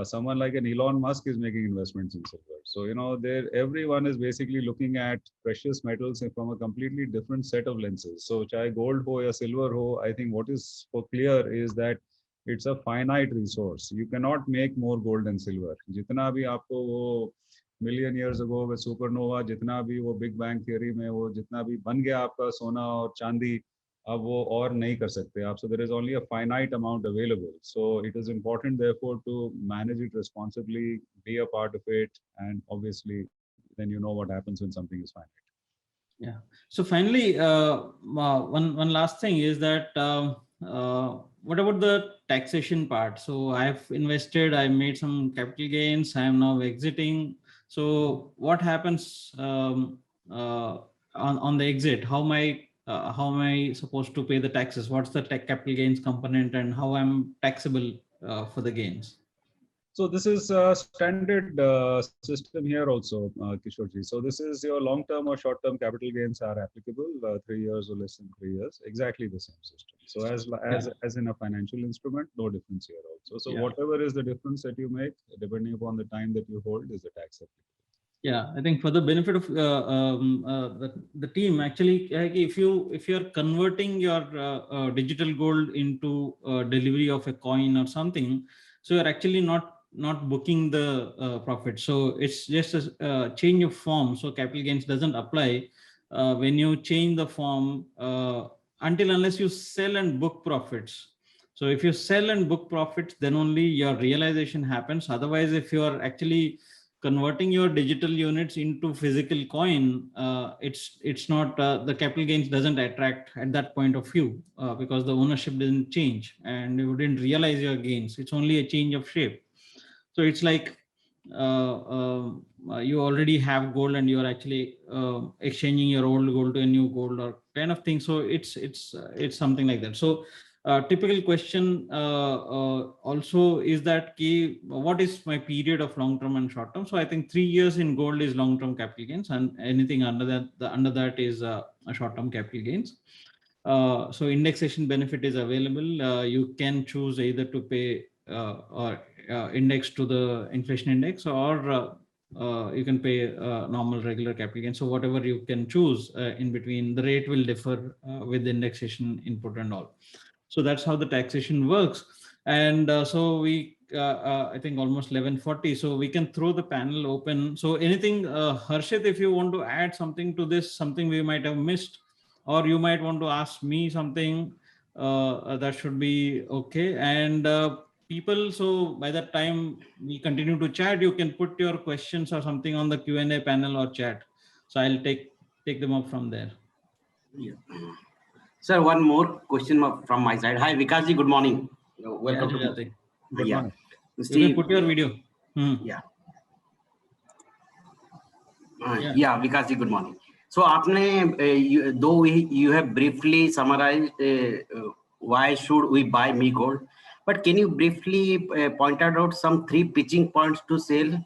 someone like an Elon Musk is making investments in silver. So, there everyone is basically looking at precious metals from a completely different set of lenses. So, chahe gold ho ya silver ho, I think what is for clear is that it's a finite resource. You cannot make more gold than silver. जितना भी आपको वो million years ago with supernova, जितना भी वो Big Bang theory में वो जितना भी बन गया आपका सोना और चांदी, अब वो और नहीं कर सकते आप. So there is only a finite amount available. So it is important therefore to manage it responsibly, be a part of it, and obviously then you know what happens when something is finite. Yeah. So finally, one last thing is that what about the taxation part? So I've invested, I made some capital gains, I am now exiting. So what happens on the exit? How am I supposed to pay the taxes? What's the capital gains component, and how I'm taxable for the gains? So this is a standard system here also, Kishorji. So this is your long-term or short-term capital gains are applicable, 3 years or less than 3 years, exactly the same system. So as in a financial instrument, no difference here also. So whatever is the difference that you make, depending upon the time that you hold, is the tax applicable. Yeah, I think for the benefit of the team, actually, if you're converting your digital gold into delivery of a coin or something, so you're actually not booking the profit. So it's just a change of form. So capital gains doesn't apply when you change the form unless you sell and book profits. So if you sell and book profits, then only your realization happens. Otherwise, if you are actually converting your digital units into physical coin, it's not the capital gains doesn't attract at that point of view because the ownership didn't change and you didn't realize your gains. It's only a change of shape. So it's like you already have gold and you're actually exchanging your old gold to a new gold or kind of thing. So it's something like that. So typical question also is that what is my period of long term and short term? So I think 3 years in gold is long term capital gains, and anything under that is a short term capital gains. So indexation benefit is available. You can choose either to pay or index to the inflation index, or you can pay normal regular capital gain. So whatever you can choose in between, the rate will differ with the indexation input and all. So that's how the taxation works. And so we, I think almost 11:40. So we can throw the panel open. So anything, Harshit, if you want to add something to this, something we might have missed, or you might want to ask me something, that should be okay. And people, so by that time we continue to chat, you can put your questions or something on the Q&A panel or chat. So I'll take them up from there. Yeah. Sir, one more question from my side. Hi, Vikasji, good morning. Welcome to Good morning. You can put your video. Yeah. Yeah, Vikasji, good morning. So, though you have briefly summarized why should we buy Me Gold, but can you briefly point out some 3 pitching points to sell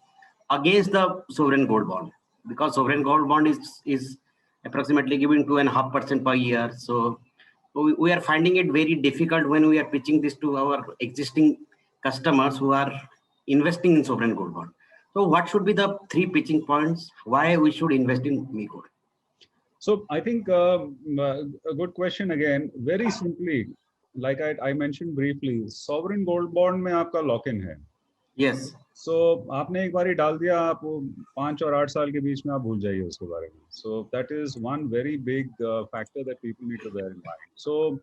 against the sovereign gold bond? Because sovereign gold bond is approximately giving 2.5% per year. So we are finding it very difficult when we are pitching this to our existing customers who are investing in sovereign gold bond. So what should be the 3 pitching points why we should invest in Me Gold? So I think a good question again. Very simply, like I mentioned briefly, sovereign gold bond में आपका lock-in है. Yes. So आपने एक बारी डाल दिया, आप 5 और 8 साल के बीच में आप भूल जाइए उसके बारे में. So that is one very big factor that people need to bear in mind. So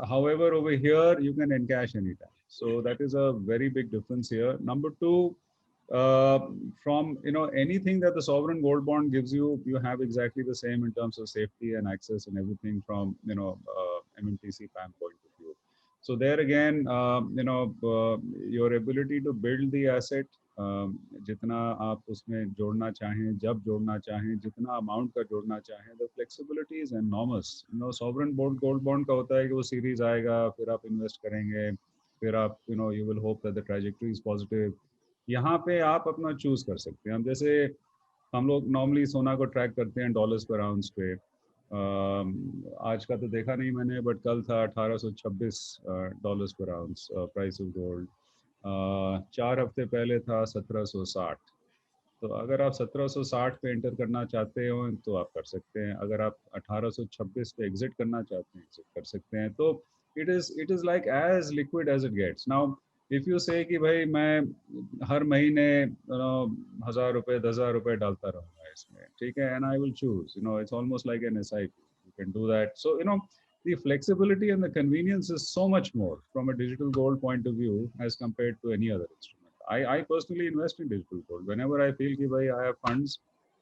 however, over here you can encash anytime. So that is a very big difference here. Number 2, from anything that the sovereign gold bond gives you, you have exactly the same in terms of safety and access and everything from MMTC PAN point of view. So there again, your ability to build the asset जितना आप उसमें जोड़ना चाहें, जब जोड़ना चाहें, जितना amount का जोड़ना चाहें, the flexibility is enormous. Sovereign gold bond का होता है कि वो सीरीज आएगा, फिर आप इन्वेस्ट करेंगे, फिर आप you will hope that the trajectory is positive. यहाँ पे आप अपना चूज कर सकते हैं। हम जैसे हम लोग नॉर्मली सोना को ट्रैक करते हैं डॉलर्स पर आउंस पे। आज का तो देखा नहीं मैंने, बट कल था 1826 डॉलर्स पर आउंस प्राइस ऑफ गोल्ड। 4 हफ्ते पहले था 1760। तो अगर आप 1760 पे एंटर करना चाहते हो तो आप कर सकते हैं, अगर आप 1826 पे एग्जिट करना चाहते हैं एग्जिट कर सकते हैं। तो it is like as liquid as it gets. Now if you say कि भाई मैं हर महीने 1000 रुपए 10,000 रुपए डालता रहूंगा इसमें, ठीक है, and I will choose, it's almost like an SIP, you can do that. So the flexibility and the convenience is so much more from a digital gold point of view as compared to any other instrument. I personally invest in digital gold whenever I feel कि भाई I have funds,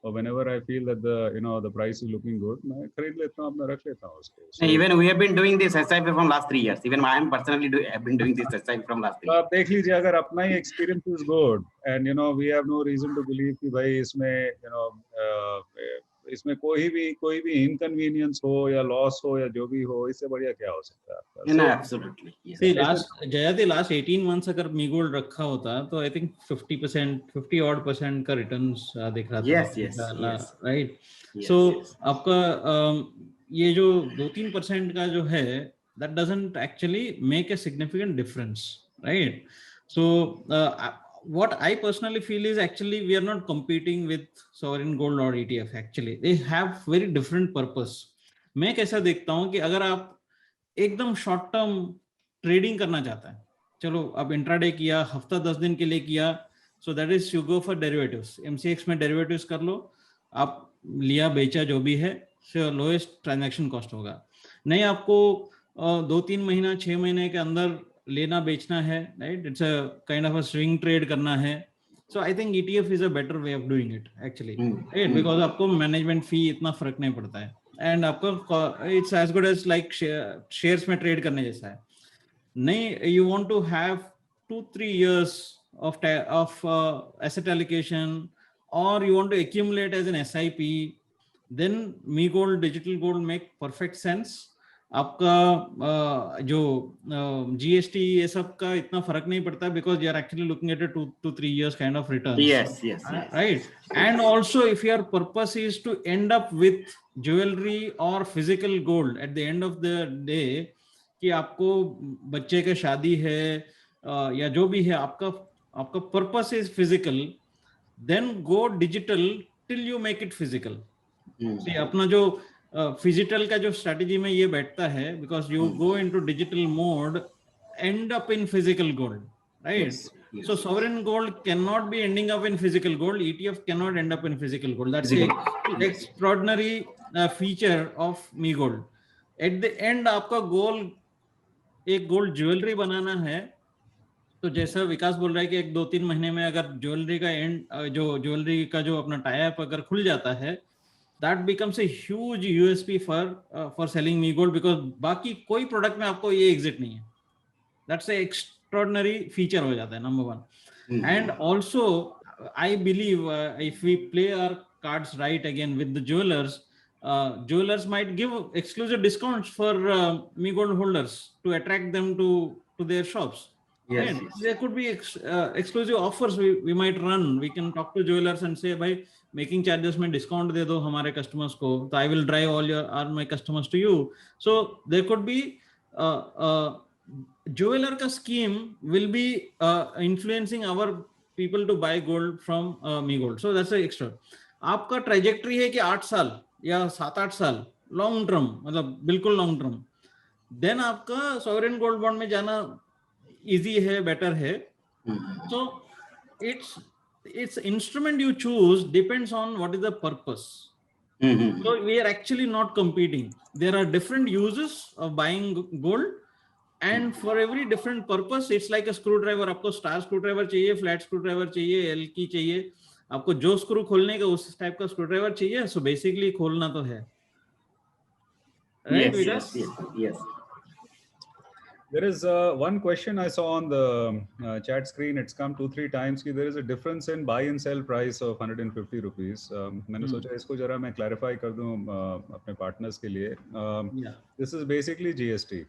or whenever I feel that the price is looking good, मैं खरीद लेता हूँ, अपना रख लेता हूँ उसको। So, even we have been doing this SIP from last 3 years. Even I am personally have been doing this SIP from last 3 years. आप देख लीजिए, अगर अपना ही experience is good and we have no reason to believe कि भाई इसमें इसमें कोई भी इनकन्वीनियंस हो या लॉस हो या जो भी हो, इससे बढ़िया क्या हो सकता है आपका? No, absolutely. Yes. See, last 18 months अगर मी गोल्ड रखा होता तो आई थिंक 50 odd % का रिटर्न्स दिख रहा था। Yes. राइट। सो आपका ये जो 2-3% का जो है, that doesn't actually make a significant difference, right? So what I personally feel is actually we are not competing with sovereign gold or ETF. Actually they have very different purpose. मैं कैसा देखता हूँ कि अगर आप एकदम शॉर्ट टर्म ट्रेडिंग करना चाहता है, चलो अब इंट्राडे किया, हफ्ता 10 दिन के लिए किया, so that is you go for derivatives. MCX में डेरिवेटिव्स कर लो, आप लिया बेचा जो भी है, लोएस्ट ट्रांजैक्शन कॉस्ट होगा। नहीं आपको 2-3 महीना 6 महीने के अंदर लेना बेचना है, right, it's a kind of a swing trade करना है, so I think ETF is a better way of doing it actually, right, because आपको मैनेजमेंट फी इतना फर्क नहीं पड़ता है, एंड आपका it's as good as like shares में ट्रेड करने जैसा है। नहीं, you want to have 2-3 years of asset allocation, or you want to accumulate as an SIP, then me gold, digital gold make perfect sense. आपका जो GST ये सब का इतना फर्क नहीं पड़ता, because you are actually looking at a 2-3 years kind of returns. Yes. Right. And also if your purpose is to end up with jewelry or physical gold at the end of the day, कि आपको बच्चे के शादी है या जो भी है, आपका purpose is physical, then go digital till you make it physical. अपना जो फिजिकल का जो स्ट्रेटेजी में ये बैठता है, because you go into digital mode, and up in physical gold, right? So sovereign gold cannot be ending up in physical gold. ETF cannot end up in physical gold. That's an extraordinary feature of me gold. At the end आपका गोल एक gold jewellery बनाना है, तो जैसा विकास बोल रहा है कि 1-2-3 महीने में अगर ज्वेलरी का ज्वेलरी का जो अपना टाई अप अगर खुल जाता है, that becomes a huge USP for selling me gold, because बाकी कोई प्रोडक्ट में आपको ये एग्जिट नहीं है। दैट्स ए एक्स्ट्राऑर्डिनरी फीचर हो जाता है, number 1। And also I believe if we play our cards right again with the jewelers might give exclusive discounts for me gold holders to attract them to their shops. Yes. There could be exclusive offers we might run. We can talk to jewelers and say, bhai, making charges mein discount de do hamare customers ko, so I will drive all my customers to you. So there could be jeweler ka scheme will be influencing our people to buy gold from me gold. So that's the extra. आपका trajectory है कि 8 साल या 7-8 साल, long term, मतलब बिल्कुल long term, then आपका sovereign gold bond में जाना इजी है, बेटर है। So it's instrument you choose depends on what is the purpose. So we are actually not competing. There are different uses of buying gold, and for every different purpose, it's like a screwdriver. आपको star screwdriver चाहिए, flat screwdriver चाहिए, L की चाहिए, आपको जो screw खोलने का उस टाइप का स्क्रूड्राइवर चाहिए। सो बेसिकली खोलना तो है, right? Yes. There is one question I saw on the chat screen. It's come 2-3 times. There is a difference in buy and sell price of 150 rupees. मैंने सोचा इसको जरा मैं clarify कर दूं अपने partners के लिए. This is basically GST.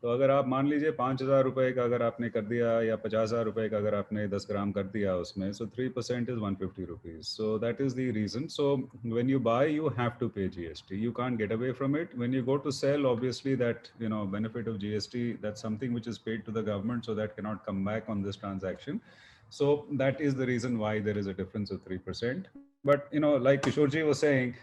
तो अगर आप मान लीजिए 5,000 रुपए का अगर आपने कर दिया या 50,000 रुपए का अगर आपने 10 ग्राम कर दिया उसमें, so 3% is 150 rupees. So that is the reason. So when you buy, you have to pay GST. You can't get away from it. When you go to sell, obviously that, you know, benefit of GST, that's something which is paid to the government, so that cannot come back on this transaction. So that is the reason why there is a difference of 3%. But, you know, like Kishorji was saying,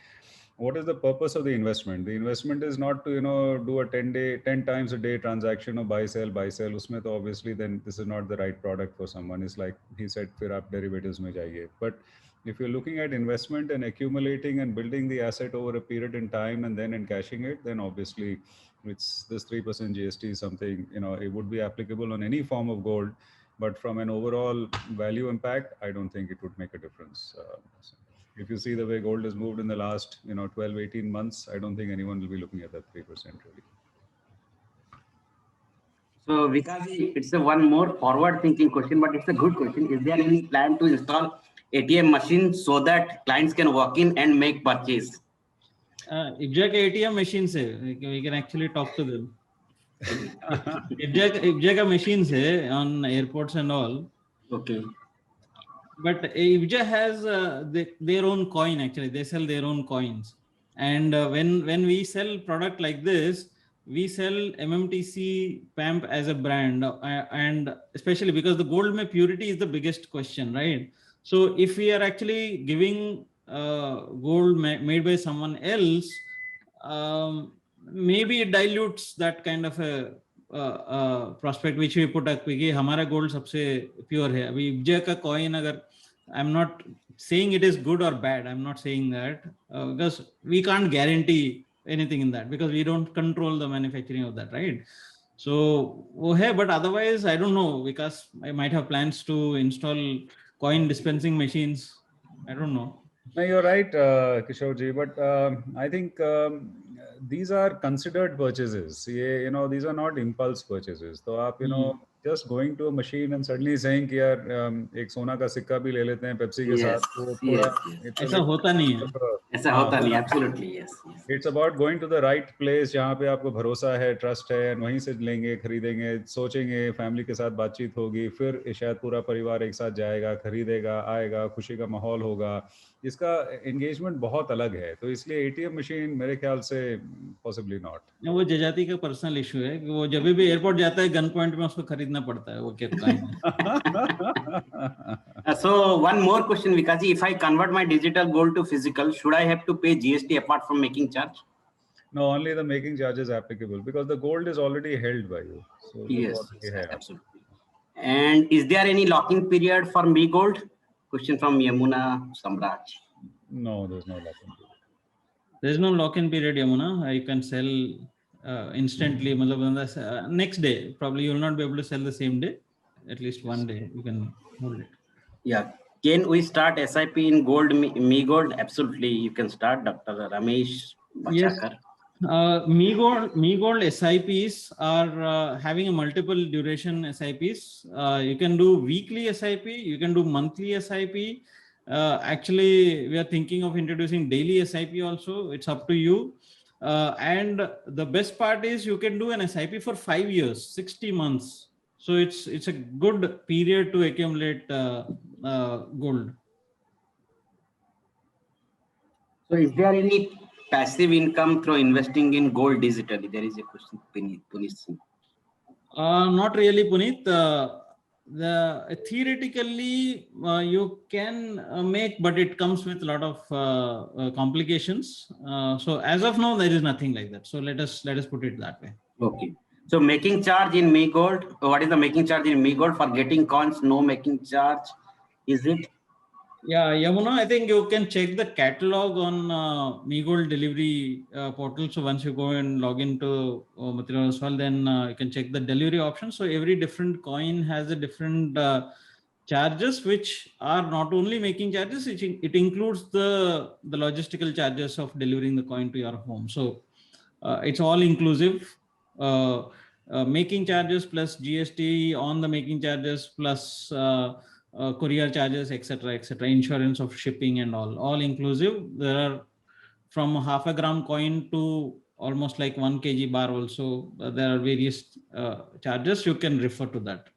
what is the purpose of the investment? The investment is not to, you know, do a 10 times a day transaction of buy sell. Usme to obviously then this is not the right product for someone. It's like he said, fir aap derivatives mein jaiye. But if you're looking at investment and accumulating and building the asset over a period in time and then encashing it, then obviously it's this 3% GST is something, you know, it would be applicable on any form of gold, but from an overall value impact, I don't think it would make a difference. If you see the way gold has moved in the last, you know, 12, 18 months, I don't think anyone will be looking at that 3% really. So Vikash, it's a one more forward thinking question, but it's a good question. Is there any plan to install ATM machines so that clients can walk in and make purchase? IFJ के ATM machines है, we can actually talk to them. IFJ का machines है on airports and all. Okay. But IFJ has their own coin, actually. They sell their own coins. And when we sell product like this, we sell MMTC PAMP as a brand. And especially because the gold mein purity is the biggest question, right? So if we are actually giving gold made by someone else, maybe it dilutes that kind of a prospect which we put up कि हमारा gold सबसे pure है. अभी IFJ का coin अगर, I'm not saying it is good or bad. I'm not saying that because we can't guarantee anything in that because we don't control the manufacturing of that, right? So hey, but otherwise I don't know, because I might have plans to install coin dispensing machines. I don't know. No, you're right, Kishorji, but I think these are considered purchases. You know, these are not impulse purchases. So, आप, you know, just going to a machine and suddenly saying कि यार एक सोना का सिक्का भी ले लेते हैं पेप्सी के साथ, वो पूरा ऐसा होता नहीं है. ऐसा होता नहीं, absolutely, yes. It's about going to the right place जहाँ पे आपको भरोसा है, ट्रस्ट है, वहीं से लेंगे, खरीदेंगे, सोचेंगे, फैमिली के साथ बातचीत होगी, फिर शायद पूरा परिवार एक साथ जाएगा, खरीदेगा, आएगा, खुशी का माहौल होगा. इसका एंगेजमेंट बहुत अलग है, तो इसलिए एटीएम मशीन मेरे ख्याल से पॉसिबली नॉट. वो जजाति का पर्सनल इशू है कि वो जब भी एयरपोर्ट जाता है गन पॉइंट में उसको खरीदना पड़ता है, वो क्या So one more question, Vikaji, if I convert my digital gold to physical, should I have to pay GST apart from making charge? No, only the making charge is applicable because the gold is already held by you. So yes, absolutely. And is there any locking period for me gold? Question from Yamuna Samraj. No, there's no lock-in period. There's no lock-in period, Yamuna. You can sell instantly. Next day, probably you will not be able to sell the same day. At least one day you can hold it. Yeah. Can we start SIP in gold, me gold? Absolutely, you can start, Dr. Ramesh Bachakar. Yes. Me gold SIPs are having a multiple duration SIPs. You can do weekly SIP, you can do monthly SIP. Actually, we are thinking of introducing daily SIP also. It's up to you. And the best part is you can do an SIP for 5 years, 60 months. So it's a good period to accumulate gold. So is there any passive income through investing in gold digitally? There is a question, Puneet. Not really, Puneet. Theoretically you can make, but it comes with a lot of complications. So as of now, there is nothing like that. So let us put it that way. Okay. So making charge in me gold. What is the making charge in me gold for getting coins? No making charge. Is it? Yeah, Yamuna, I think you can check the catalog on Me Gold delivery portal. So once you go and log into Motilal Oswal, then you can check the delivery option. So every different coin has a different charges, which are not only making charges, it includes the logistical charges of delivering the coin to your home. So it's all inclusive. making charges plus GST on the making charges plus courier charges, etc., insurance of shipping and all inclusive. There are from half a gram coin to almost like 1 kg bar also. There are various charges. You can refer to that.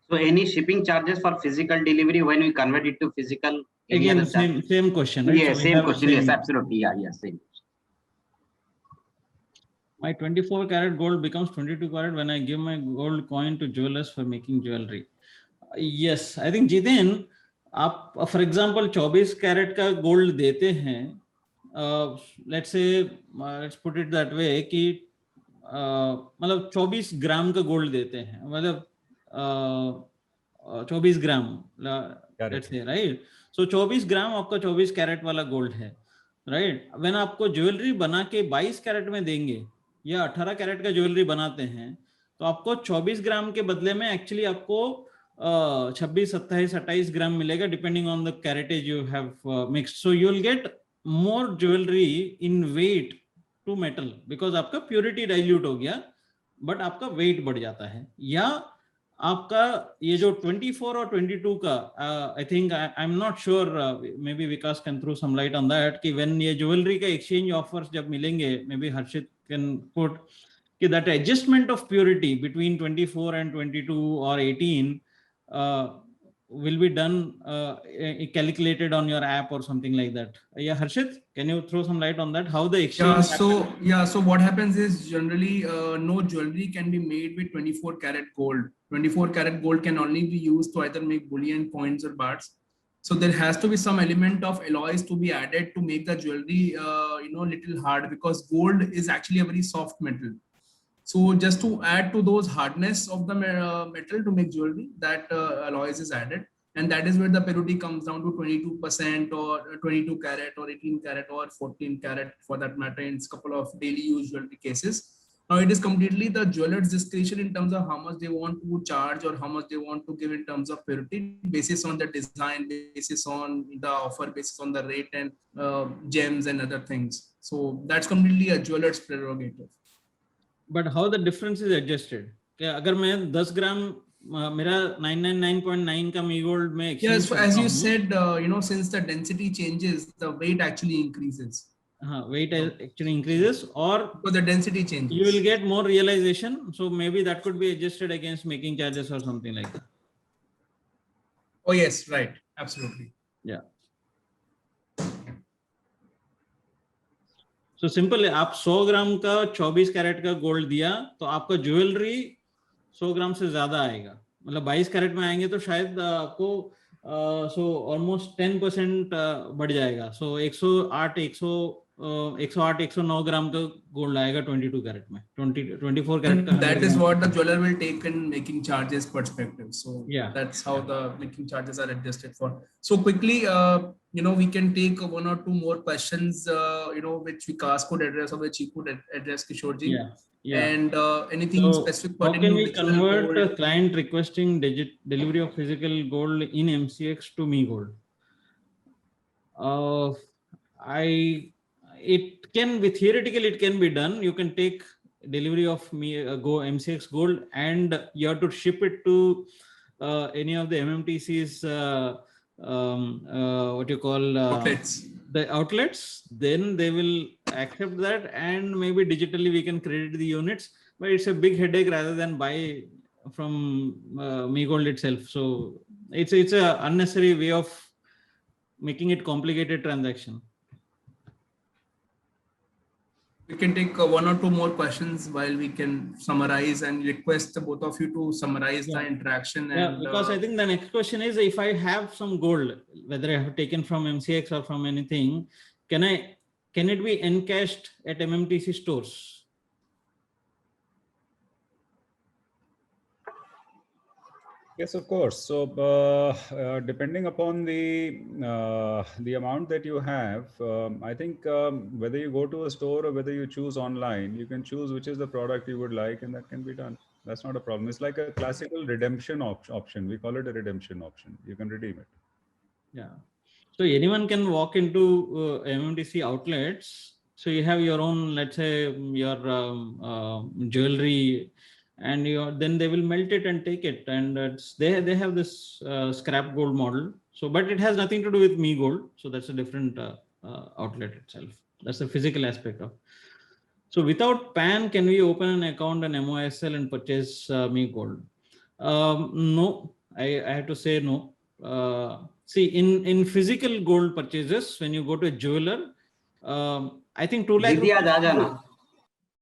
So any shipping charges for physical delivery when we convert it to physical? Again, same question, right? Yes, so same question. Yes, absolutely. Yeah, same. My 24 karat gold becomes 22 karat when I give my gold coin to jewelers for making jewelry. Yes, I think Jiten, आप for example 24 karat का gold देते हैं, let's say let's put it that way कि मतलब 24 ग्राम का gold देते हैं, मतलब 24 ग्राम, let's say, right? So 24 ग्राम आपका 24 कैरेट वाला गोल्ड है, राइट? व्हेन आपको ज्वेलरी बना के 22 कैरेट में देंगे या 18 कैरेट का ज्वेलरी बनाते हैं, तो आपको 24 ग्राम के बदले में एक्चुअली आपको 26, 27, 28 ग्राम मिलेगा, depending on the caratage you have mixed. So you will get more jewellery in weight to metal because आपका प्योरिटी डाइल्यूट हो गया, बट आपका वेट बढ़ जाता है. या आपका ये जो 24 और 22 का, I think I am not sure, maybe Vikas can throw some light on that कि व्हेन ये ज्वेलरी का एक्सचेंज ऑफर्स जब मिलेंगे, maybe Harshit can put कि that adjustment of purity between 24 and 22 or 18 will be done calculated on your app or something like that. Yeah, Harshit, can you throw some light on that? How the exchange? So what happens is generally no jewelry can be made with 24 karat gold. 24 karat gold can only be used to either make bullion, coins, or bars. So there has to be some element of alloys to be added to make the jewelry little hard, because gold is actually a very soft metal. So just to add to those hardness of the metal to make jewelry, that alloys is added, and that is where the purity comes down to 22% or 22 karat or 18 karat or 14 karat for that matter in a couple of daily use jewelry cases. Now it is completely the jeweler's discretion in terms of how much they want to charge or how much they want to give in terms of purity, basis on the design, basis on the offer, basis on the rate and gems and other things. So that's completely a jeweler's prerogative. But how the difference is adjusted? अगर मैं 10 ग्राम मेरा 999.9 का मी gold में exchange, yes, so as you said, since the density changes, the weight actually increases. Weight actually increases, or so the density changes, you will get more realization. So maybe that could be adjusted against making charges or something like that. Oh yes, right, absolutely. Yeah. So simple है, आप 100 ग्राम का 24 carat का gold दिया तो आपका jewellery 100 ग्राम से ज्यादा आएगा, मतलब 22 कैरेट में आएंगे तो शायद आपको ऑलमोस्ट 10% बढ़ जाएगा. सो 108-109 ग्राम का गोल्ड आएगा 22 कैरेट में, 24 कैरेट का. That is what the jeweler will take in making charges perspective. So yeah, that's how the making charges are adjusted for. So quickly, we can take one or two more questions, which Vikas could address or which he could address, Kishore ji. Yeah. And anything specific. How can we convert a client requesting delivery of physical gold in MCX to me gold? It can be theoretical, it can be done. You can take delivery of MCX gold and you have to ship it to any of the MMTC's what you call outlets. The outlets, then they will accept that, and maybe digitally we can credit the units, but it's a big headache rather than buy from me gold itself. So it's a unnecessary way of making it complicated transaction. We can take one or two more questions while we can summarize and request both of you to summarize the interaction. Yeah, because I think the next question is, if I have some gold, whether I have taken from MCX or from anything, can it be encashed at MMTC stores? Yes, of course. So depending upon the amount that you have, I think whether you go to a store or whether you choose online, you can choose which is the product you would like, and that can be done. That's not a problem. It's like a classical redemption option. We call it a redemption option. You can redeem it. Yeah. So anyone can walk into MMTC outlets. So you have your own, let's say, your jewelry, and then they will melt it and take it. And they have this scrap gold model. So, but it has nothing to do with Me Gold. So that's a different outlet itself. That's the physical aspect of. So without PAN, can we open an account on MOSL and purchase Me Gold? No, I have to say no. See, in physical gold purchases, when you go to a jeweler, I think 2 lakh.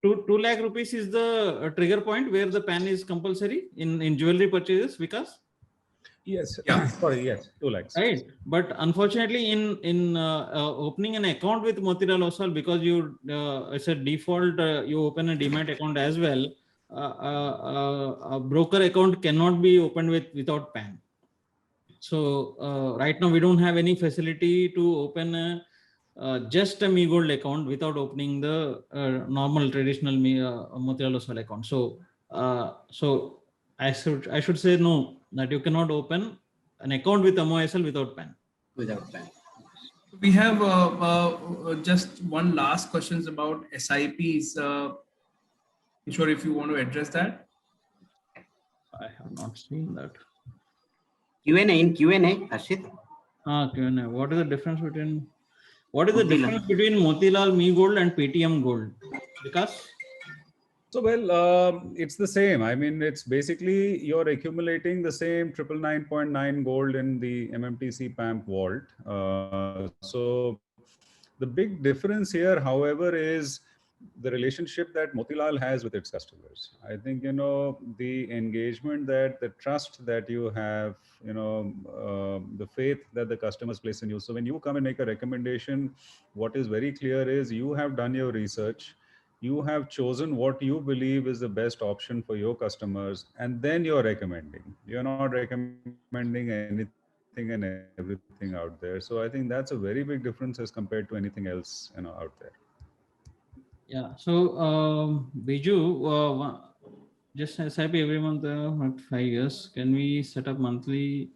2 lakh rupees is the trigger point where the PAN is compulsory in jewelry purchases, because Yes. Yeah. Sorry. Yes. 2 lakhs. right. But unfortunately, in opening an account with Motilal Oswal, because you it's a default, you open a Demat account as well. A broker account cannot be opened without PAN. So right now we don't have any facility to open just a Me Gold account without opening the normal traditional Motilal Oswal account. So I should say no, that you cannot open an account with MOSL without PAN. Without PAN. We have just one last questions about SIPs. Kishore, if you want to address that. I have not seen that. Q&A, Harshit. Q&A. What is the difference between Motilal Me Gold and Paytm Gold? Because So, well, it's the same. I mean, it's basically you're accumulating the same 999.9 gold in the MMTC PAMP vault. So the big difference here, however, is the relationship that Motilal has with its customers. I think, the engagement, the trust that you have, the faith that the customers place in you. So when you come and make a recommendation, what is very clear is you have done your research. You have chosen what you believe is the best option for your customers, and then you're recommending. You're not recommending anything and everything out there. So I think that's a very big difference as compared to anything else, out there. yeah. So Biju, just SIP every month, not 5 years. Can we set up monthly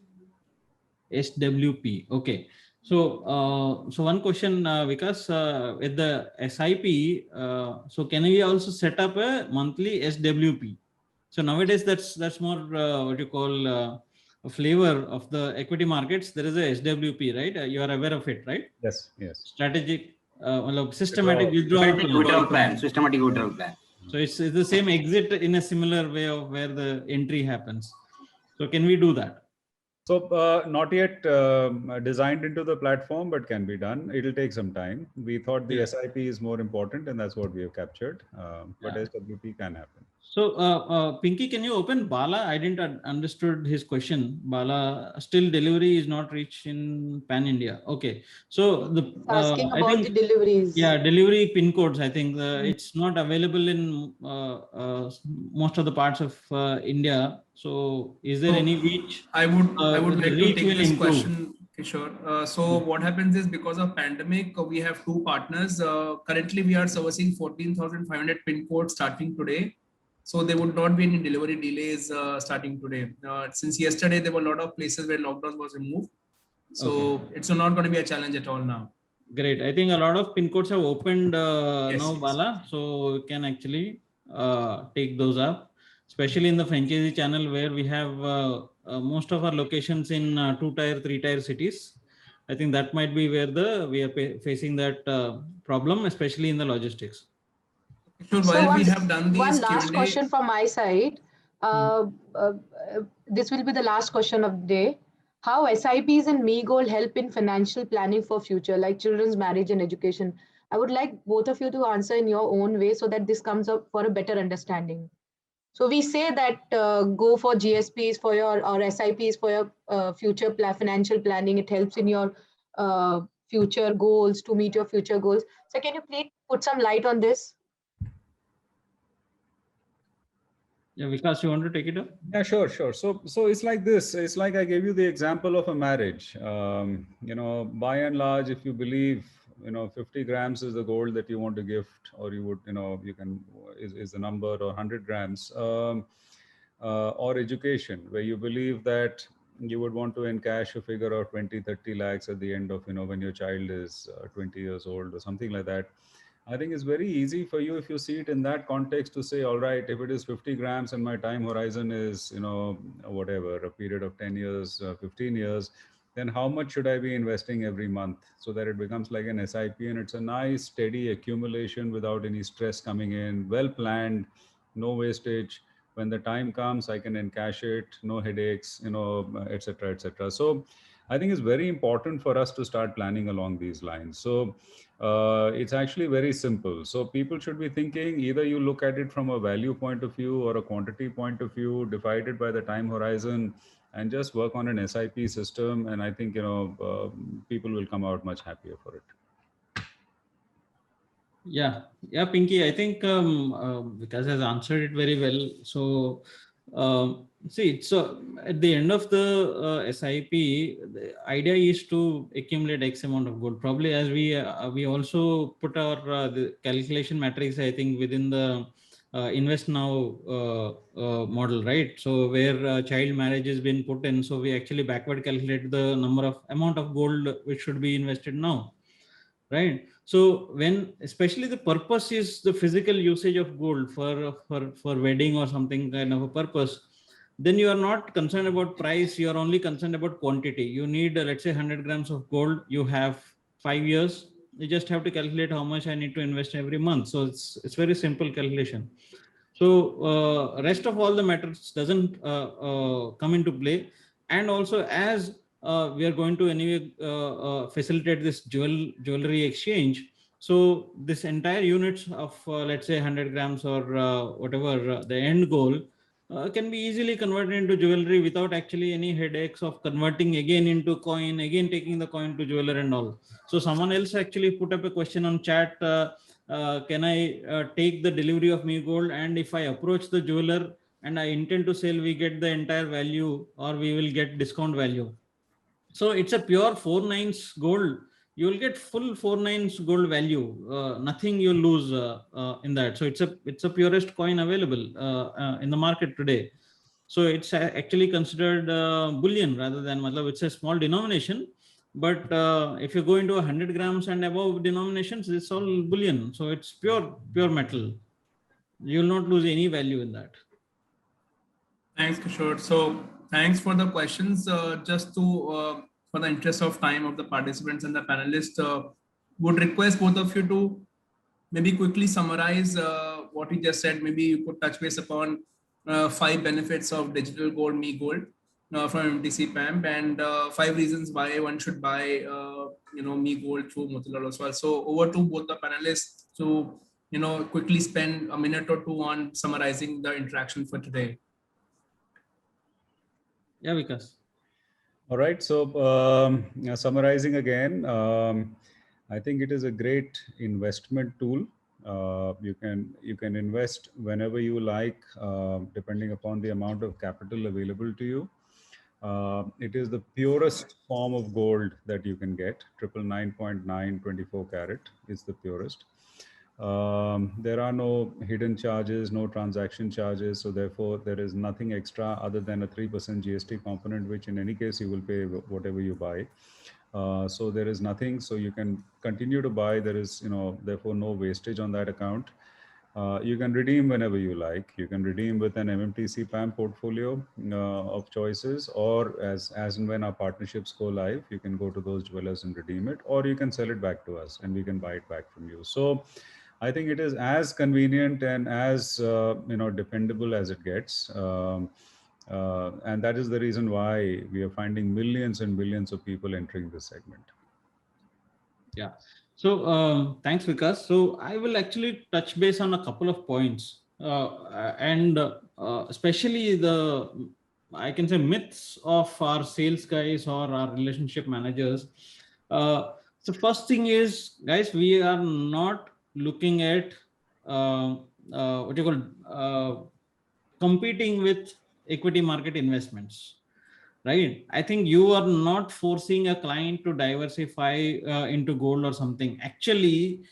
SWP? Okay. So one question, Vikas, with the SIP, so can we also set up a monthly SWP? So nowadays that's more what you call a flavor of the equity markets. There is a SWP, right? You are aware of it, right? Yes. Strategic, systematic withdrawal plan. Systematic withdrawal plan. So it's the same exit in a similar way of where the entry happens. So can we do that? So not yet designed into the platform, but can be done. It'll take some time. We thought the SIP is more important, and that's what we have captured. But SWP can happen. So Pinky, can you open Bala? I didn't understood his question. Bala, still delivery is not reached in Pan India. Okay. So asking about I think, the deliveries. Yeah, delivery pin codes. I think it's not available in most of the parts of India. So is there any reach? I would like to take this question, Kishore. So what happens is, because of pandemic, we have two partners. Currently, we are servicing 14,500 pin codes starting today. So there would not be any delivery delays starting today. Since yesterday, there were a lot of places where lockdown was removed. So it's not going to be a challenge at all now. Great. I think a lot of pin codes have opened Yes, now, yes. Bala. So we can actually take those up, especially in the franchisee channel, where we have most of our locations in 2-tier, 3-tier cities. I think that might be where we are facing that problem, especially in the logistics. So while we have done these one last Q&A, question from my side. This will be the last question of the day. How SIPs and Me Gold help in financial planning for future, like children's marriage and education? I would like both of you to answer in your own way so that this comes up for a better understanding. So we say that go for GSPs for your or SIPs for your future financial planning. It helps in your future goals, to meet your future goals. So can you please put some light on this? Yeah, Vikas, you want to take it up? Yeah, sure. So it's like this. It's like I gave you the example of a marriage. By and large, if you believe, 50 grams is the gold that you want to gift, or you would, you can is the number, or 100 grams, or education, where you believe that you would want to encash a figure of 20, 30 lakhs at the end of, when your child is 20 years old or something like that. I think it's very easy for you if you see it in that context to say, all right, if it is 50 grams and my time horizon is, whatever, a period of 10 years, 15 years, then how much should I be investing every month so that it becomes like an SIP and it's a nice steady accumulation without any stress coming in, well planned, no wastage. When the time comes, I can encash it, no headaches, et cetera, et cetera. So I think it's very important for us to start planning along these lines. So it's actually very simple. So people should be thinking either you look at it from a value point of view or a quantity point of view, divided by the time horizon, and just work on an SIP system. And I think, people will come out much happier for it. Yeah, Pinky, I think Vikas has answered it very well. So see, so at the end of the SIP, the idea is to accumulate X amount of gold. Probably as we also put our the calculation matrix, I think, within the Invest Now model, right? So where child marriage has been put in, so we actually backward calculate the amount of gold which should be invested now. Right. So when especially the purpose is the physical usage of gold for wedding or something kind of a purpose, then you are not concerned about price. You are only concerned about quantity. You need, let's say, 100 grams of gold. You have 5 years. You just have to calculate how much I need to invest every month. So it's very simple calculation. So rest of all the matters doesn't come into play. And also, as we are going to anyway facilitate this jewelry exchange. So this entire units of let's say 100 grams or whatever the end goal can be easily converted into jewelry without actually any headaches of converting again into coin, again taking the coin to jeweler and all. So someone else actually put up a question on chat. Can I take the delivery of me gold, and if I approach the jeweler and I intend to sell, we get the entire value or we will get discount value. So it's a pure 4/9 gold. You will get full 4/9 gold value. Nothing you lose in that. So it's a purest coin available in the market today. So it's actually considered bullion rather than it's a small denomination. But if you go into 100 grams and above denominations, it's all bullion. So it's pure metal. You will not lose any value in that. Thanks, Kishore. So thanks for the questions. Just to, for the interest of time of the participants and the panelists, would request both of you to maybe quickly summarize what you just said. Maybe you could touch base upon 5 benefits of digital gold, me gold from MTC PAMP, and 5 reasons why one should buy, me gold through Motilal Oswal. So over to both the panelists to, quickly spend a minute or two on summarizing the interaction for today. Yeah, Vikas. All right. So summarizing again, I think it is a great investment tool. You can invest whenever you like, depending upon the amount of capital available to you. It is the purest form of gold that you can get. 999.9 24 karat is the purest. There are no hidden charges, no transaction charges. So therefore, there is nothing extra other than a 3% GST component, which in any case you will pay whatever you buy. So there is nothing. So you can continue to buy. There is, therefore no wastage on that account. You can redeem whenever you like. You can redeem with an MMTC PAMP portfolio of choices, or as and when our partnerships go live, you can go to those jewelers and redeem it, or you can sell it back to us and we can buy it back from you. So I think it is as convenient and as dependable as it gets. And that is the reason why we are finding millions and millions of people entering this segment. Yeah. So thanks, Vikas. So I will actually touch base on a couple of points, and especially I can say myths of our sales guys or our relationship managers. So first thing is, guys, we are not looking at what you call competing with equity market investments. Right. I think you are not forcing a client to diversify into gold or something. Actually,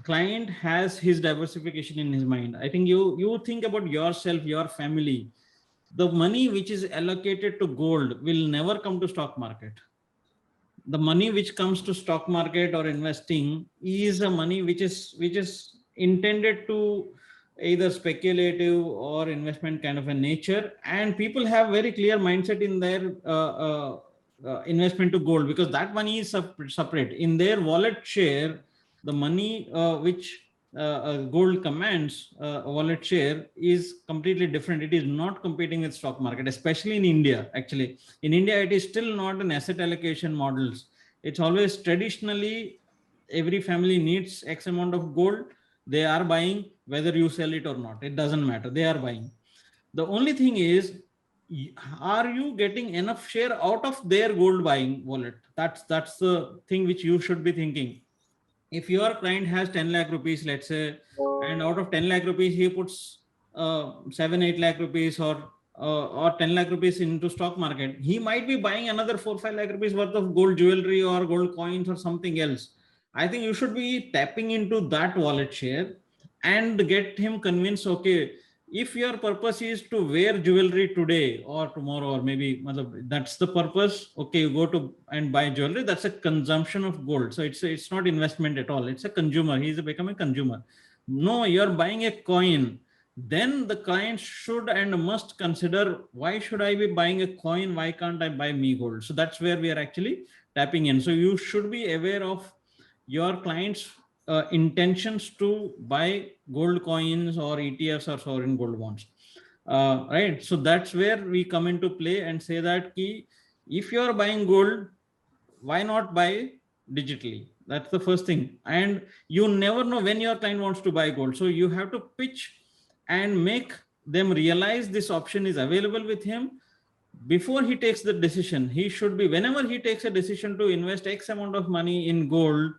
client has his diversification in his mind. I think you think about yourself, your family. The money which is allocated to gold will never come to stock market. the money which comes to stock market or investing is a money which is intended to either speculative or investment kind of a nature, and people have very clear mindset in their investment to gold, because that money is separate in their wallet share. The money which gold commands, wallet share, is completely different. It is not competing with stock market, especially in India. Actually, in India, it is still not an asset allocation models. It's always traditionally every family needs X amount of gold. They are buying, whether you sell it or not. It doesn't matter. They are buying. The only thing is, are you getting enough share out of their gold buying wallet? That's the thing which you should be thinking. If your client has 10 lakh rupees, let's say, and out of 10 lakh rupees, he puts 7-8 lakh rupees or 10 lakh rupees into stock market, he might be buying another 4-5 lakh rupees worth of gold jewelry or gold coins or something else. I think you should be tapping into that wallet share and get him convinced, okay, if your purpose is to wear jewelry today or tomorrow, or maybe that's the purpose, okay, you go to and buy jewelry, that's a consumption of gold. So it's not investment at all. It's a consumer. He's become a consumer. No, you're buying a coin. Then the client should and must consider, why should I be buying a coin? Why can't I buy me gold? So that's where we are actually tapping in. So you should be aware of your clients' intentions to buy gold coins or ETFs or sovereign gold bonds, right? So that's where we come into play and say that if you are buying gold, why not buy digitally? That's the first thing. And you never know when your client wants to buy gold. So you have to pitch and make them realize this option is available with him. Before he takes the decision, he should be, whenever he takes a decision to invest X amount of money in gold,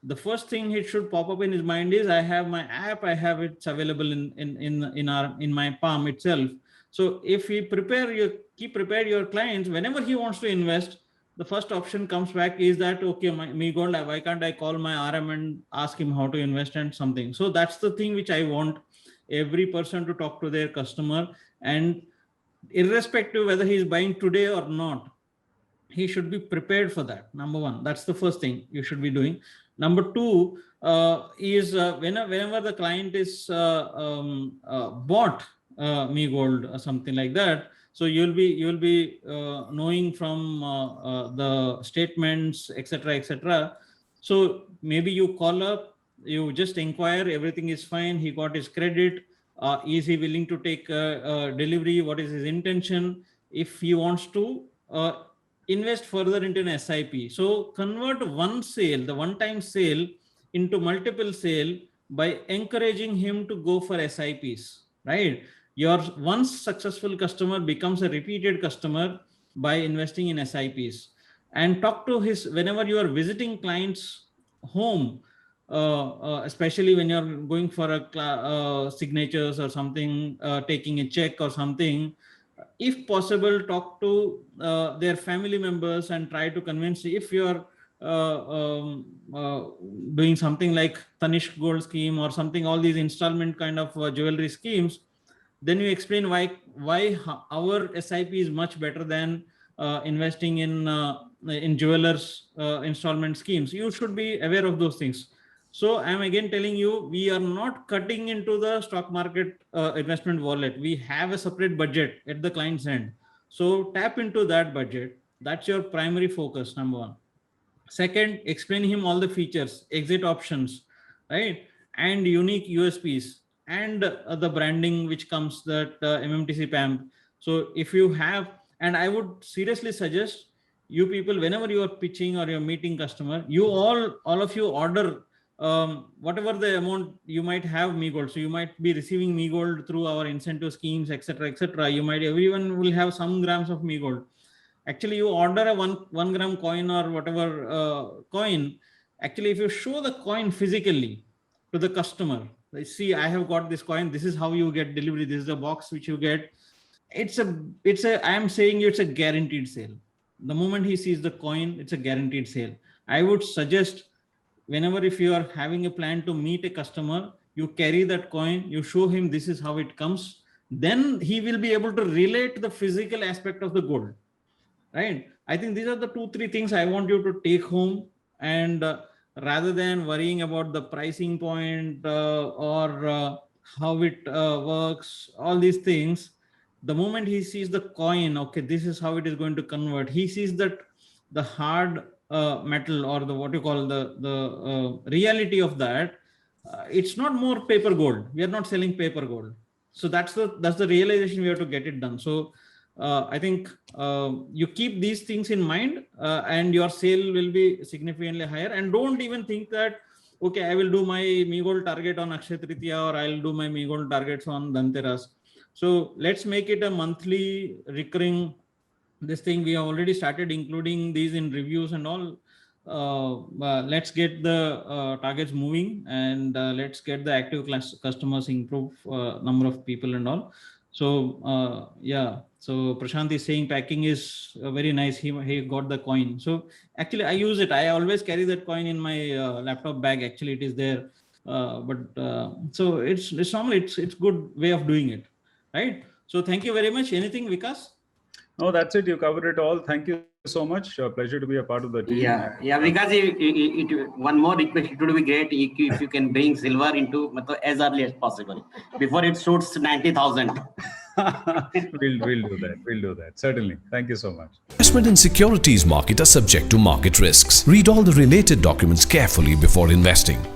the first thing it should pop up in his mind is, I have my app, it's available in my palm itself. So if he keep prepared your clients, whenever he wants to invest, the first option comes back is that, okay, me gold, why can't I call my RM and ask him how to invest and something. So that's the thing which I want every person to talk to their customer, and irrespective whether he is buying today or not, he should be prepared for that. Number one, that's the first thing you should be doing. Number two is whenever the client is bought me gold or something like that, so you'll be knowing from the statements, etc. So maybe you call up, you just inquire, everything is fine, he got his credit, is he willing to take delivery, what is his intention, if he wants to invest further into an SIP. So convert one sale, the one-time sale, into multiple sale by encouraging him to go for SIPs, right? Your once successful customer becomes a repeated customer by investing in SIPs. And talk to whenever you are visiting clients' home, especially when you're going for a signatures or something, taking a check or something, if possible, talk to their family members and try to convince. If you're doing something like Tanishq Gold Scheme or something, all these installment kind of jewelry schemes, then you explain why our SIP is much better than investing in jewelers installment schemes. You should be aware of those things. So I'm again telling you, we are not cutting into the stock market investment wallet. We have a separate budget at the client's end. So tap into that budget. That's your primary focus, number one. Second, explain him all the features, exit options, right? And unique USPs and the branding which comes, that MMTC PAMP. So if you have, and I would seriously suggest you people, whenever you are pitching or you're meeting customer, you all of you order whatever the amount you might have me gold. So you might be receiving me gold through our incentive schemes, etc. You might, everyone will have some grams of me gold. Actually, you order a 1 gram coin or whatever coin. Actually, if you show the coin physically to the customer, they see, I have got this coin, this is how you get delivery, this is the box which you get. I am saying it's a guaranteed sale. The moment he sees the coin, it's a guaranteed sale. I would suggest, whenever if you are having a plan to meet a customer, you carry that coin, you show him this is how it comes, then he will be able to relate the physical aspect of the gold, right? I think these are the 2-3 things I want you to take home, and rather than worrying about the pricing point or how it works, all these things, the moment he sees the coin, okay, this is how it is going to convert. He sees that the hard metal, or the what you call the reality of that. It's not more paper gold. We are not selling paper gold. So that's the realization we have to get it done. So I think you keep these things in mind, and your sale will be significantly higher. And don't even think that, okay, I will do my MeGold target on Akshaya Tritiya, or I'll do my MeGold targets on Dhanteras. So let's make it a monthly recurring this thing. We have already started including these in reviews and all. Let's get the targets moving, and let's get the active customers, improve number of people and all. So yeah, so Prashant is saying packing is very nice. He got the coin. So actually I use it. I always carry that coin in my laptop bag. Actually it is there, so it's normal. It's good way of doing it, right? So thank you very much. Anything, Vikas? No, that's it. You covered it all. Thank you so much. Pleasure to be a part of the team. Yeah. Because one more request, it would be great if you can bring silver into as early as possible before it shoots 90,000. We'll do that. We'll do that. Certainly. Thank you so much. Investment in securities market are subject to market risks. Read all the related documents carefully before investing.